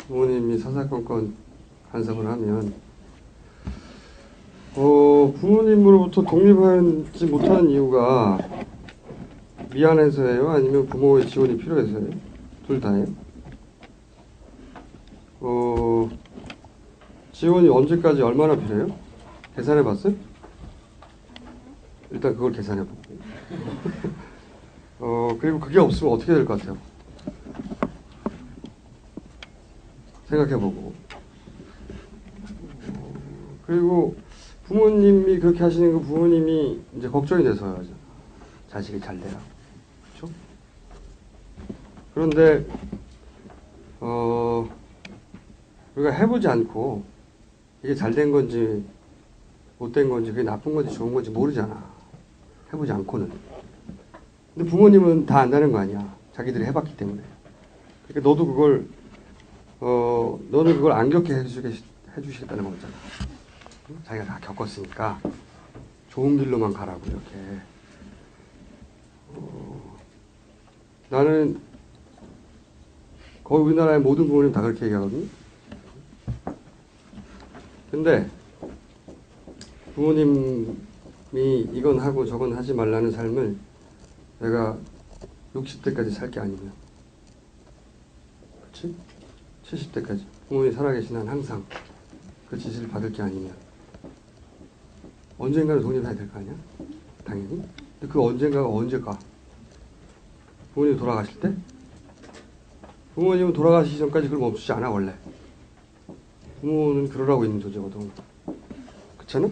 부모님이 사사건건 간섭을 하면 부모님으로부터 독립하지 못하는 이유가 미안해서예요? 아니면 부모의 지원이 필요해서예요? 둘 다예요? 지원이 언제까지 얼마나 필요해요? 계산해 봤어요? 일단 그걸 계산해 보고. 그리고 그게 없으면 어떻게 될 것 같아요? 생각해 보고. 그리고 부모님이 그렇게 하시는 거 부모님이 이제 걱정이 돼서요. 자식이 잘 되라. 그렇죠? 그런데 우리가 해보지 않고 이게 잘 된 건지 못 된 건지 그게 나쁜 건지 좋은 건지 모르잖아. 해보지 않고는. 근데 부모님은 다 안다는 거 아니야. 자기들이 해봤기 때문에. 그러니까 너도 그걸 너는 그걸 안 겪게 해주시겠다는 거잖아. 자기가 다 겪었으니까 좋은 길로만 가라고 이렇게. 나는 거의 우리나라의 모든 부모님 다 그렇게 얘기하거든요. 근데 부모님이 이건 하고 저건 하지 말라는 삶을 내가 60대까지 살 게 아니면, 그렇지? 70대까지 부모님이 살아계신 한 항상 그 지시를 받을 게 아니면 언젠가는 독립해야 될 거 아니야? 당연히. 근데 그 언젠가가 언제까? 부모님이 돌아가실 때? 부모님은 돌아가시기 전까지 그걸 멈추지 않아 원래. 부모는 그러라고 있는 존재거든. 그렇잖아?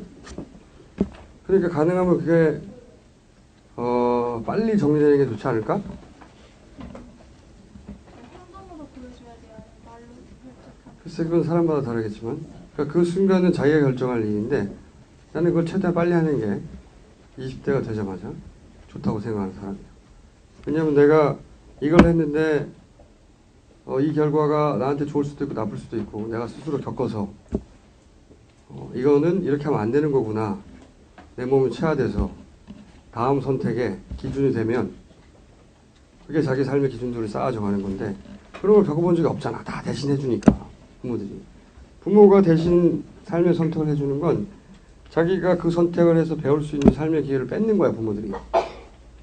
그러니까 가능하면 그게 빨리 정리되는 게 좋지 않을까? 행동으로 보여줘야지 아니면 말로 설득하는. 글쎄 그건 사람마다 다르겠지만, 그러니까 그 순간은 자기가 결정할 일인데 나는 그걸 최대한 빨리 하는 게 20대가 되자마자 좋다고 생각하는 사람이야. 왜냐면 내가 이걸 했는데 이 결과가 나한테 좋을 수도 있고 나쁠 수도 있고 내가 스스로 겪어서 이거는 이렇게 하면 안 되는 거구나, 내 몸이 체화돼서 다음 선택의 기준이 되면 그게 자기 삶의 기준들을 쌓아 정하는 건데, 그런 걸 겪어본 적이 없잖아. 다 대신 해주니까 부모들이. 부모가 대신 삶의 선택을 해주는 건 자기가 그 선택을 해서 배울 수 있는 삶의 기회를 뺏는 거야 부모들이.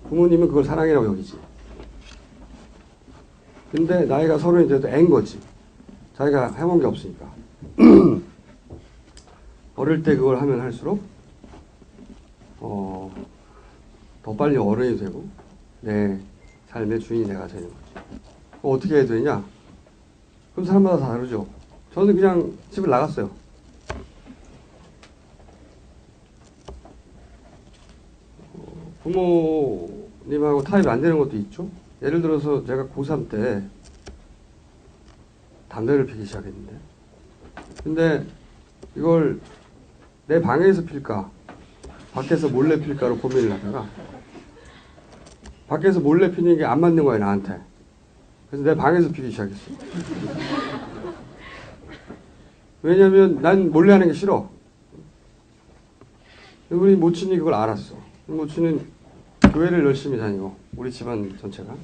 부모님은 그걸 사랑이라고 여기지. 근데 나이가 30이 돼도 애인 거지. 자기가 해본 게 없으니까. 어릴 때 그걸 하면 할수록 더 빨리 어른이 되고 내 삶의 주인이 내가 되는 거지. 어떻게 해야 되냐? 그럼 사람마다 다 다르죠. 저는 그냥 집을 나갔어요. 부모님하고 타협이 안 되는 것도 있죠. 예를 들어서 제가 고3 때 담배를 피기 시작했는데, 근데 이걸 내 방에서 필까 밖에서 몰래 필까로 고민을 하다가 밖에서 몰래 피는 게 안 맞는 거야 나한테. 그래서 내 방에서 피기 시작했어. 왜냐면 난 몰래 하는 게 싫어. 우리 모친이 그걸 알았어. 모친은 교회를 열심히 다니고 우리 집안 전체가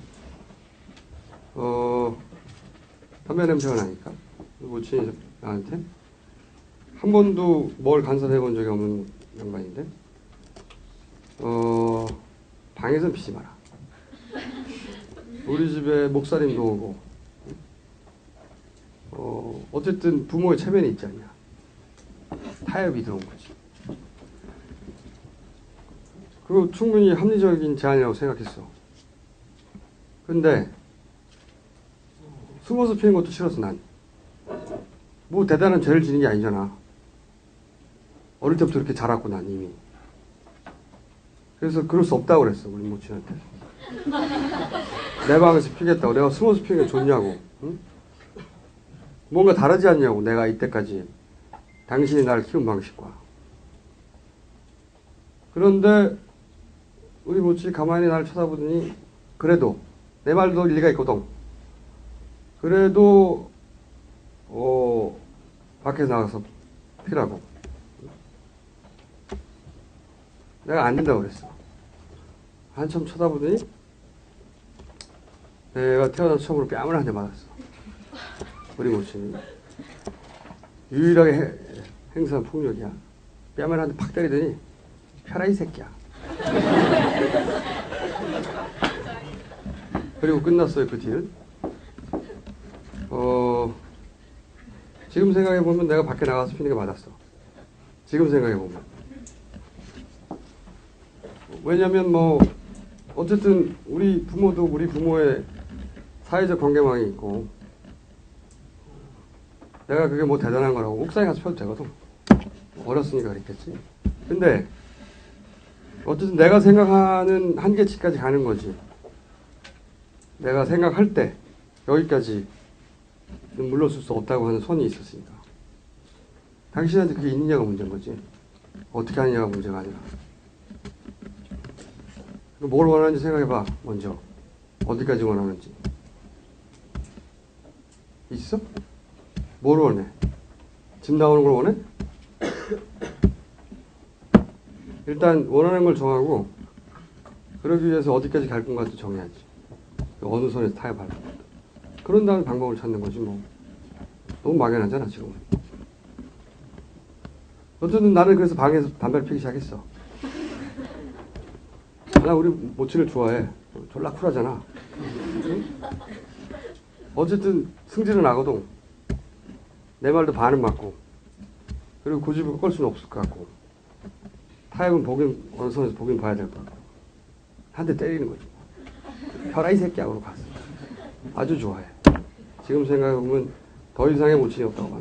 담배 냄새가 나니까 모친이 나한테 한 번도 뭘 간섭해 본 적이 없는 양반인데 방에선 피지 마라. 우리 집에 목사님도 오고 어쨌든 부모의 체면이 있지 않냐. 타협이 들어온 거지. 그거 충분히 합리적인 제안이라고 생각했어. 근데 숨어서 피는 것도 싫었어 난. 뭐 대단한 죄를 지는 게 아니잖아. 어릴 때부터 이렇게 자랐고 난 이미. 그래서 그럴 수 없다고 그랬어 우리 모친한테. 내 방에서 피겠다고. 내가 숨어서 피는 게 좋냐고. 응? 뭔가 다르지 않냐고. 내가 이때까지 당신이 나를 키운 방식과. 그런데 우리 모친이 가만히 나를 쳐다보더니 그래도 내 말도 일리가 있거든. 그래도 밖에 나가서 피라고. 내가 안 된다고 그랬어. 한참 쳐다보더니 내가 태어나서 처음으로 뺨을 한 대 맞았어. 우리 모친이. 유일하게 행사한 폭력이야. 뺨을 한 대 팍 때리더니 펴라 이 새끼야. 그리고 끝났어요 그 뒤는. 지금 생각해보면 내가 밖에 나가서 피는 게 맞았어. 지금 생각해보면. 왜냐면 뭐 어쨌든 우리 부모도 우리 부모의 사회적 관계망이 있고 내가 그게 뭐 대단한 거라고 옥상에 가서 펴도 되거든. 어렸으니까 그랬겠지. 근데 어쨌든 내가 생각하는 한계치까지 가는 거지. 내가 생각할 때 여기까지 물러설 수 없다고 하는 선이 있었으니까. 당신한테 그게 있느냐가 문제인 거지. 어떻게 하느냐가 문제가 아니라. 뭘 원하는지 생각해봐. 먼저 어디까지 원하는지. 있어? 뭘 원해? 집 나오는 걸 원해? 일단 원하는 걸 정하고 그러기 위해서 어디까지 갈 건가도 정해야지. 어느 선에서 타협할 건가. 그런 다음에 방법을 찾는 거지 뭐. 너무 막연하잖아 지금은. 어쨌든 나는 그래서 방에서 담배를 피기 시작했어. 나 우리 모친을 좋아해. 졸라 쿨하잖아. 응? 어쨌든 승질은 나거든. 내 말도 반은 맞고. 그리고 고집을 꺾을 수는 없을 것 같고. 타협은 보긴, 어느 선에서 보긴 봐야 될 것 같고. 한 대 때리는 거지. 펴라 이 새끼야 그러고 갔어. 아주 좋아해. 지금 생각해보면 더 이상의 모친이 없다고 봐.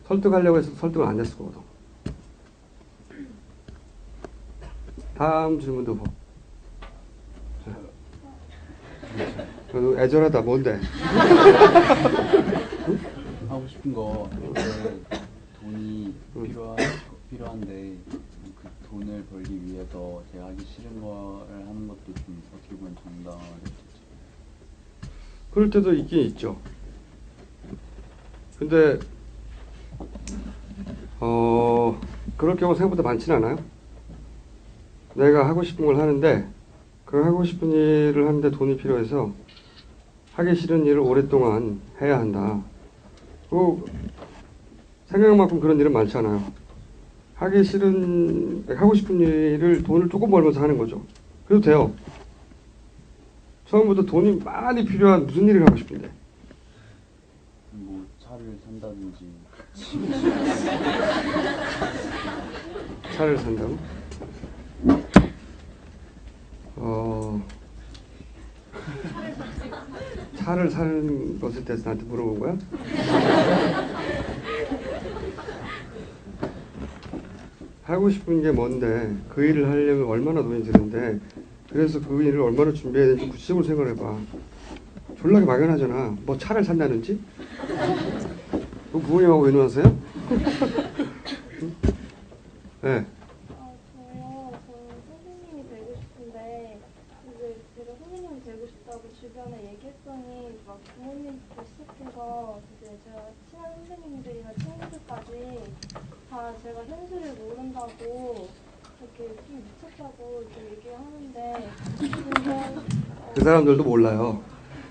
설득하려고 해서 설득을 안 했을 거거든. 다음 질문도 봐. 너 애절하다. 뭔데? 하고 싶은 거 돈이 필요한데 그 돈을 벌기 위해서 제가 하기 싫은 거를 하는 것도 좀 어떻게 보면 정당하겠죠. 그럴 때도 있긴 있죠. 근데 그럴 경우 생각보다 많지는 않아요. 내가 하고 싶은 걸 하는데 그 하고 싶은 일을 하는데 돈이 필요해서 하기 싫은 일을 오랫동안 해야 한다. 그 생각만큼 그런 일은 많잖아요. 하고 싶은 일을 돈을 조금 벌면서 하는 거죠. 그래도 돼요. 처음부터 돈이 많이 필요한 무슨 일을 하고 싶은데. 뭐 차를 산다든지. 차를 산다고? 차를 사는 것에 대해서 나한테 물어본 거야? 하고 싶은 게 뭔데 그 일을 하려면 얼마나 돈이 드는데 그래서 그 일을 얼마나 준비해야 되는지 구체적으로 생각해봐. 졸라게 막연하잖아. 뭐 차를 산다는지? 그 부모님하고 왜 놀았어요? 네. 저요. 저는 선생님이 되고 싶은데 이제 제가 선생님이 되고 싶다고 주변에 얘기했더니 막 부모님부터 시작해서 이제 제가 친한 선생님들이나 친구들까지 다 제가 현실을 모른다고 이렇게 좀 미쳤다고 이렇게 얘기하는데 그 사람들도 몰라요.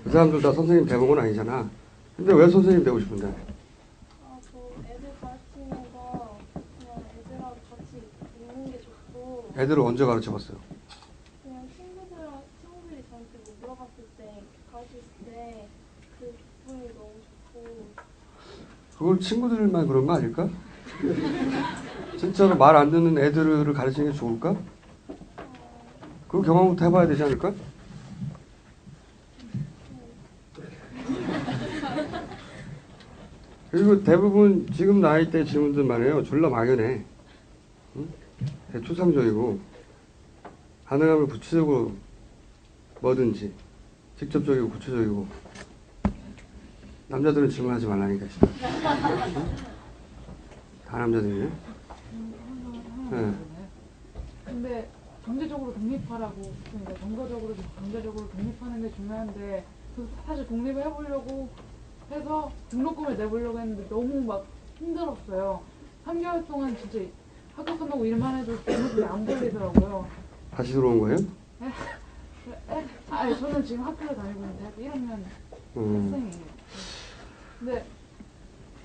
그 사람들 다 선생님 되는 건 아니잖아. 근데 왜 선생님 되고 싶은데? 저 애들 가르치면서 그냥 애들하고 같이 있는 게 좋고 애들을 언제 가르쳐봤어요? 그냥 친구들이 저한테 뭐 물어봤을 때 가르쳤을 때 그 기분이 너무 좋고 그걸 친구들만 그런 거 아닐까? 진짜로 말 안 듣는 애들을 가르치는 게 좋을까? 그 경험부터 해봐야 되지 않을까? 그리고 대부분 지금 나이 때 질문들만 해요. 졸라 막연해. 응? 대초상적이고 가능하면 구체적으로 뭐든지 직접적이고 구체적이고 남자들은 질문하지 말라니까. 응? 다 남자들이네. 네. 근데 경제적으로 독립하라고 그러니까 정서적으로 경제적으로 독립하는 게 중요한데 사실 독립을 해보려고 해서 등록금을 내보려고 했는데 너무 막 힘들었어요. 3개월 동안 진짜 학교 끝나고 일만 해도 등록금이 안 걸리더라고요. 다시 들어온 거예요? 아니 저는 지금 학교를 다니고 있는데 학교 1학년 학생이에요. 근데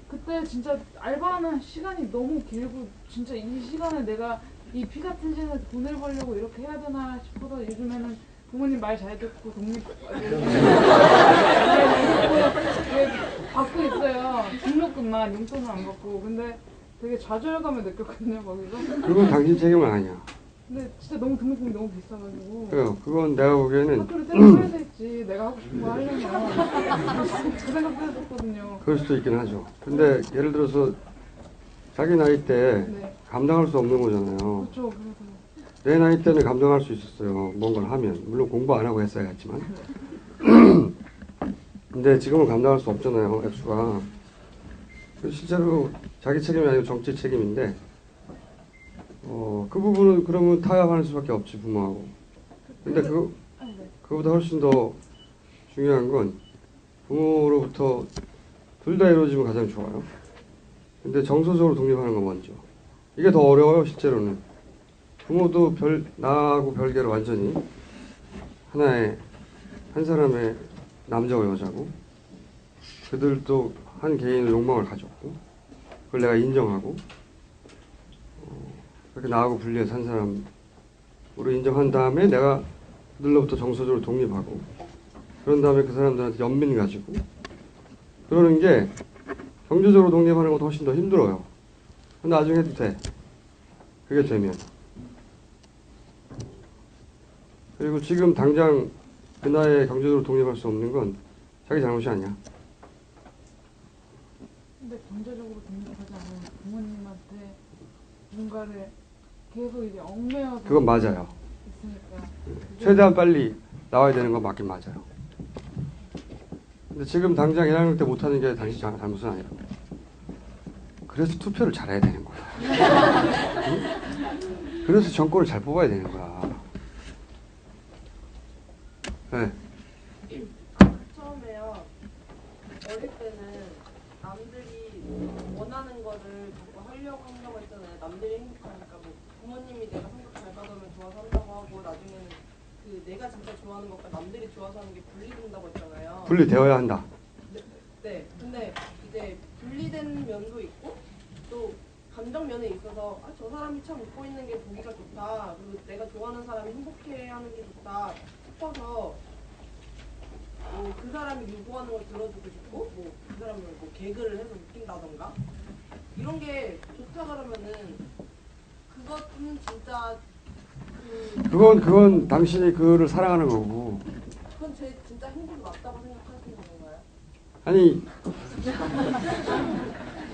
그때 진짜 알바하는 시간이 너무 길고 진짜 이 시간에 내가 이 피 같은 시간에 돈을 벌려고 이렇게 해야 되나 싶어서 요즘에는 부모님 말 잘 듣고 독립 받고 있어요. 등록금만 용돈은 안 받고. 근데 되게 좌절감을 느꼈거든요 거기서. 그건 당신 책임은 아니야. 근데 진짜 너무 등록금이 너무 비싸가지고. 그래요. 그건 내가 보기에는 학교를 떼서 했지. 내가 하고 싶은 거 하려면 그 생각도 했었거든요. 그럴 수도 있긴 하죠. 근데 예를 들어서 자기 나이 때 네. 감당할 수 없는 거잖아요. 그렇죠. 그래서 내 나이 때는 감당할 수 있었어요. 뭔가를 하면. 물론 공부 안 하고 했어야겠지만. 근데 지금은 감당할 수 없잖아요. 액수가. 실제로 자기 책임이 아니고 정치 책임인데 그 부분은 그러면 타협하는 수밖에 없지, 부모하고. 근데 그거보다 훨씬 더 중요한 건 부모로부터 둘 다 이루어지면 가장 좋아요. 근데 정서적으로 독립하는 건 먼저. 이게 더 어려워요, 실제로는. 부모도 나하고 별개로 완전히 한 사람의 남자고 여자고 그들도 한 개인의 욕망을 가졌고 그걸 내가 인정하고 그렇게 나하고 분리해서 한 사람으로 인정한 다음에 내가 그들로부터 정서적으로 독립하고 그런 다음에 그 사람들한테 연민 가지고 그러는 게 경제적으로 독립하는 것도 훨씬 더 힘들어요. 근데 나중에 해도 돼. 그게 되면. 그리고 지금 당장 그 나이에 경제적으로 독립할 수 없는 건 자기 잘못이 아니야. 근데 경제적으로 독립하지 않은 부모님한테 뭔가를 계속 이제 얽매여서 그건 맞아요. 있으니까 최대한 빨리 나와야 되는 건 맞긴 맞아요. 근데 지금 당장 1학년 때 못하는 게 당신 잘못은 아니라고. 그래서 투표를 잘해야 되는 거야. 응? 그래서 정권을 잘 뽑아야 되는 거야. 네. 처음에요. 어릴 때는 남들이 원하는 거를 자꾸 하려고 한다고 했잖아요. 남들이 행복하니까 뭐 부모님이 내가 성격 잘 받으면 좋아서 한다고 하고 나중에는 그 내가 진짜 좋아하는 것과 남들이 좋아서 하는 게 분리된다고 했잖아요. 분리되어야 한다. 네. 근데 이제 분리된 면도 있고 또 감정 면에 있어서 아, 저 사람이 참 웃고 있는 게 보기가 좋다. 그리고 내가 좋아하는 사람이 행복해하는 게 좋다 싶어서 그 사람이 요구하는 걸 들어주고 싶고 뭐 그 사람을 뭐 개그를 해서 웃긴다던가 이런 게 좋다 그러면은 그것은 진짜 그건 당신이 그를 사랑하는 거고. 그건 제 진짜 행복이 맞다고 생각하시는 건가요? 아니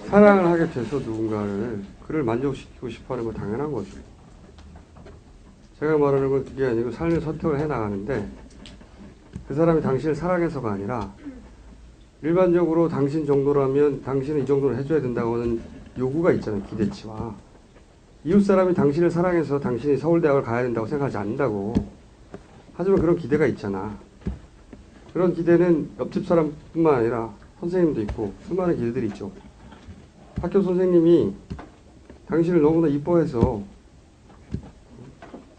사랑을 하게 돼서 누군가를 그를 만족시키고 싶어하는 건 당연한 거죠. 제가 말하는 건 그게 아니고 삶의 선택을 해나가는데 그 사람이 당신을 사랑해서가 아니라 일반적으로 당신 정도라면 당신은 이 정도는 해줘야 된다고는 요구가 있잖아요. 기대치와. 이웃 사람이 당신을 사랑해서 당신이 서울대학을 가야 된다고 생각하지 않는다고. 하지만 그런 기대가 있잖아. 그런 기대는 옆집 사람뿐만 아니라 선생님도 있고 수많은 기대들이 있죠. 학교 선생님이 당신을 너무나 이뻐해서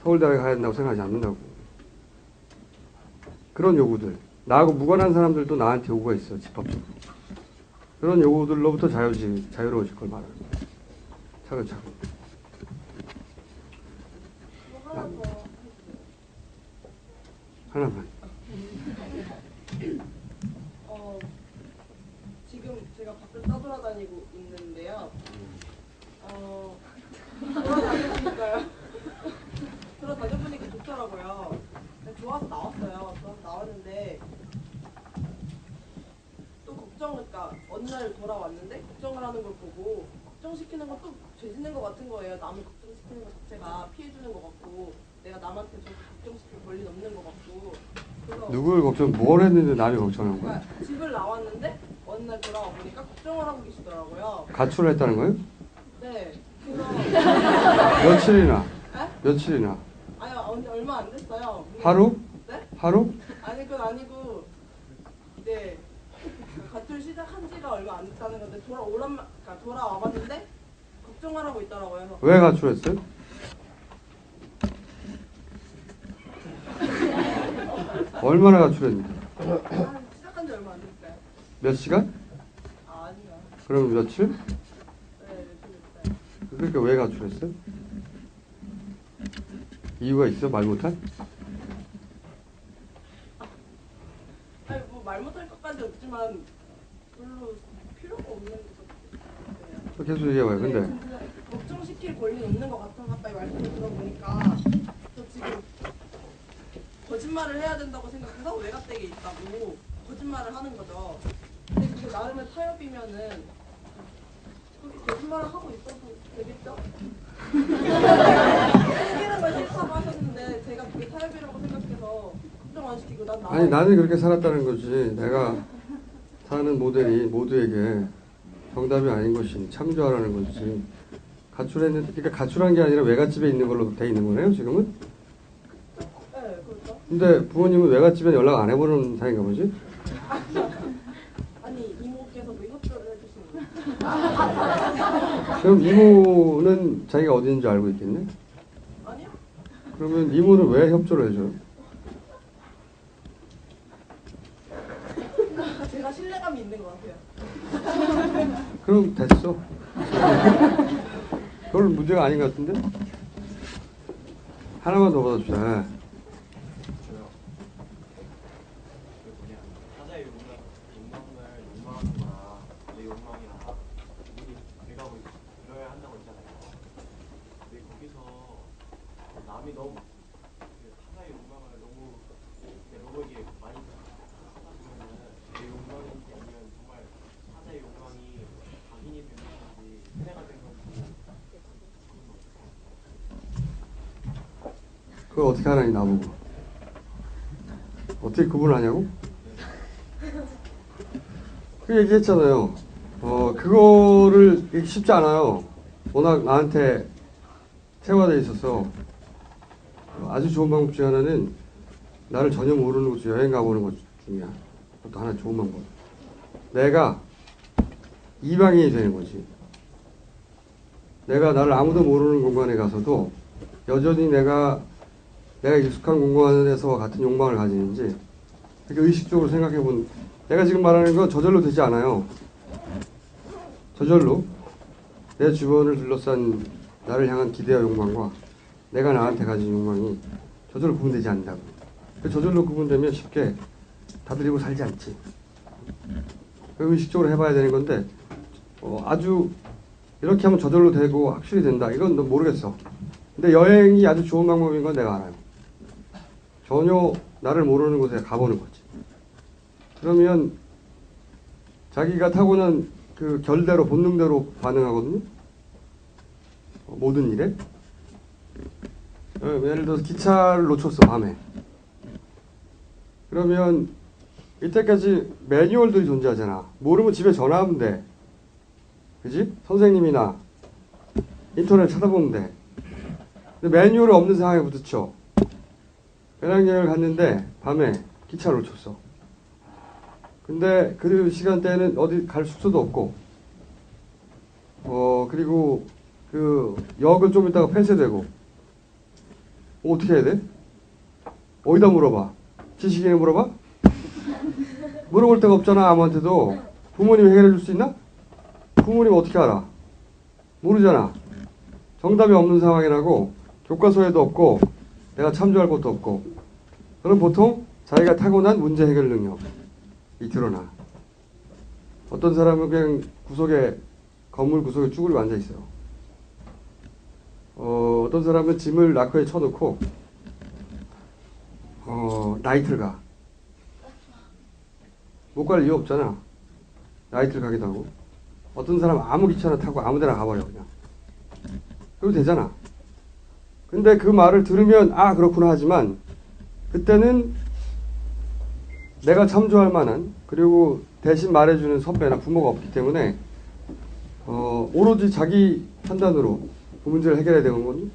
서울대학에 가야 된다고 생각하지 않는다고. 그런 요구들. 나하고 무관한 사람들도 나한테 요구가 있어. 집합적으로. 그런 요구들로부터 자유로워질 걸 말하는 거야. 차근차근. 또 하나 더 하나만. 지금 제가 밖을 떠돌아다니고 있는데요. 돌아다니니까요. 돌아다녀보니까 좋더라고요. 좋아서 나왔어요. 좋아서 나왔는데 또 그러니까 어느 날 돌아왔는데 걱정을 하는 걸 보고 걱정시키는 건 또 죄짓는 것 같은 거예요. 남을 걱정시키는 것 자체가 피해주는 것 같고 내가 남한테 좀 걱정시킬 권리는 없는 것 같고 그래서 누굴 뭘 했는데 남이 걱정한 거야? 그러니까 집을 나왔는데 어느 날 돌아와 보니까 걱정을 하고 계시더라고요. 가출을 했다는 거예요? 네. 그래서 며칠이나? 에? 며칠이나? 아니 얼마 안 됐어요. 하루? 네? 하루? 아니 그건 아니고 이제 가출 시작한 지가 얼마 안 됐다는 건데 그러니까 돌아와 봤는데 걱정을 하고 있더라고요. 그래서 왜 가출했어요? 얼마나 가출했는데? 시작한 지 얼마 안 됐어요. 몇 시간? 아니요. 그럼 며칠? 네, 며칠 됐어요. 그러니까 왜 가출했어요? 이유가 있어? 말 못할? 아니 뭐 말 못할 것까지 없지만 별로 필요가 없는 것 같아요. 계속 얘기해봐요. 근데 그냥 걱정시킬 권리는 없는 것 같아. 가까이 말씀을 들어보니까 저 지금 거짓말을 해야 된다고 생각해서 외곽댁에 있다고 거짓말을 하는 거죠. 근데 그게 나름의 타협이면은 그렇게 거짓말을 하고 있어도 되겠죠? 숨기는 걸 싫다고 하셨는데 제가 그게 타협이라고 생각해서 걱정 안 시키고 난 나와 아니 나는 그렇게 살았다는 거지. 내가 사는 모델이 모두에게 정답이 아닌 것이 참조하라는 거지. 가출했는데 그러니까 가출한 게 아니라 외갓집에 있는 걸로 돼 있는 거네요 지금은? 네, 그렇죠. 근데 부모님은 외갓집에 연락 안 해보는 사이인가 보지? 아니 이모께서도 협조를 해주시는 거예요. 그럼 이모는 자기가 어디 있는 줄 알고 있겠네? 아니요. 그러면 이모는 왜 협조를 해줘요? 제가 신뢰감 자신감이 있는 것 같아요. 그럼 됐어. 그걸 문제가 아닌 것 같은데? 하나만 더 받아주자. 저요. 그 뭐냐 타자의 욕망을 욕망하는 거나 내 욕망이나 본인이 돼가고 그래야 한다고 했잖아요. 근데 거기서 남이 너무 그 타자의 욕망을 너무 너무에게 많이 하면은 내 욕망인지 아니면 정말 타자의 욕망이 각인이 된 건지 세뇌가 된 건지 그걸 어떻게 하라니 나보고. 어떻게 구분하냐고? 그 얘기했잖아요. 그거를 읽기 쉽지 않아요. 워낙 나한테 체화되어 있어서. 아주 좋은 방법 중에 하나는 나를 전혀 모르는 곳에 여행 가보는 것 중이야. 그것도 하나 좋은 방법. 내가 이방인이 되는 거지. 내가 나를 아무도 모르는 공간에 가서도 여전히 내가 익숙한 공간에서 같은 욕망을 가지는지 이렇게 의식적으로 생각해본. 내가 지금 말하는 건 저절로 되지 않아요. 저절로 내 주변을 둘러싼 나를 향한 기대와 욕망과 내가 나한테 가진 욕망이 저절로 구분되지 않는다고. 저절로 구분되면 쉽게 다들 이러고 살지 않지. 의식적으로 해봐야 되는 건데 아주 이렇게 하면 저절로 되고 확실히 된다. 이건 너 모르겠어. 근데 여행이 아주 좋은 방법인 건 내가 알아요. 전혀 나를 모르는 곳에 가보는 거지. 그러면 자기가 타고난 그 결대로 본능대로 반응하거든요. 모든 일에. 예를 들어서 기차를 놓쳤어 밤에. 그러면 이때까지 매뉴얼들이 존재하잖아. 모르면 집에 전화하면 돼. 그지? 선생님이나 인터넷 찾아보면 돼. 근데 매뉴얼이 없는 상황에 부딪혀. 배낭여행을 갔는데 밤에 기차를 놓쳤어. 근데 그 시간대에는 어디 갈 숙소도 없고 그리고 그 역을 좀 있다가 폐쇄되고 어떻게 해야 돼? 어디다 물어봐? 지식인에 물어봐? 물어볼 데가 없잖아. 아무한테도. 부모님이 해결해 줄 수 있나? 부모님 어떻게 알아? 모르잖아. 정답이 없는 상황이라고 교과서에도 없고 내가 참조할 것도 없고. 그럼 보통 자기가 타고난 문제 해결 능력이 드러나. 어떤 사람은 그냥 건물 구석에 쭈그리고 앉아 있어요. 어떤 사람은 짐을 라커에 쳐놓고 나이트를 가. 못 갈 이유 없잖아. 나이트를 가기도 하고. 어떤 사람은 아무 기차나 타고 아무 데나 가버려 그냥. 그래도 되잖아. 근데 그 말을 들으면 아 그렇구나 하지만 그때는 내가 참조할 만한 그리고 대신 말해주는 선배나 부모가 없기 때문에 오로지 자기 판단으로 그 문제를 해결해야 되는 거니.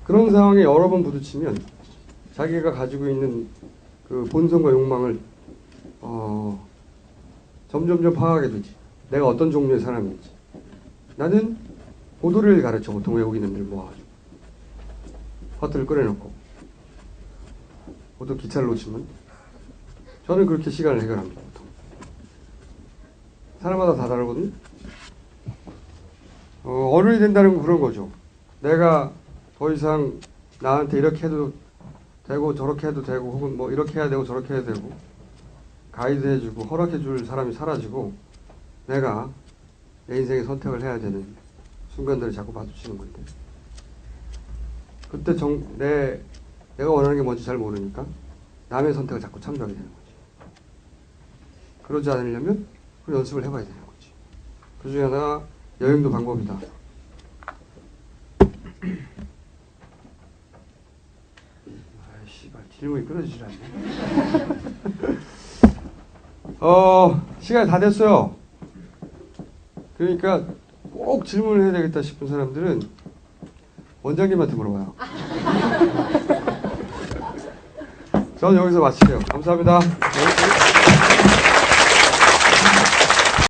그런 상황에 여러 번 부딪히면 자기가 가지고 있는 그 본성과 욕망을 점점점 파악하게 되지. 내가 어떤 종류의 사람인지. 나는 보도를 가르쳐. 보통 외국인들 모아가지고 화투를 꺼내놓고 보통 기차를 놓치면 저는 그렇게 시간을 해결합니다. 보통 사람마다 다 다르거든요. 어른이 된다는 건 그런 거죠. 내가 더 이상 나한테 이렇게 해도 되고 저렇게 해도 되고 혹은 뭐 이렇게 해야 되고 저렇게 해야 되고 가이드 해주고 허락해줄 사람이 사라지고 내가 내 인생의 선택을 해야 되는 순간들을 자꾸 마주치는 건데 그때 내가 원하는 게 뭔지 잘 모르니까 남의 선택을 자꾸 참조하게 되는 거지. 그러지 않으려면 그 연습을 해봐야 되는 거지. 그 중에 하나가 여행도 방법이다. 질문이 끊어지질 않네. 시간이 다 됐어요. 그러니까 꼭 질문을 해야 되겠다 싶은 사람들은 원장님한테 물어봐요. 전 여기서 마칠게요. 감사합니다.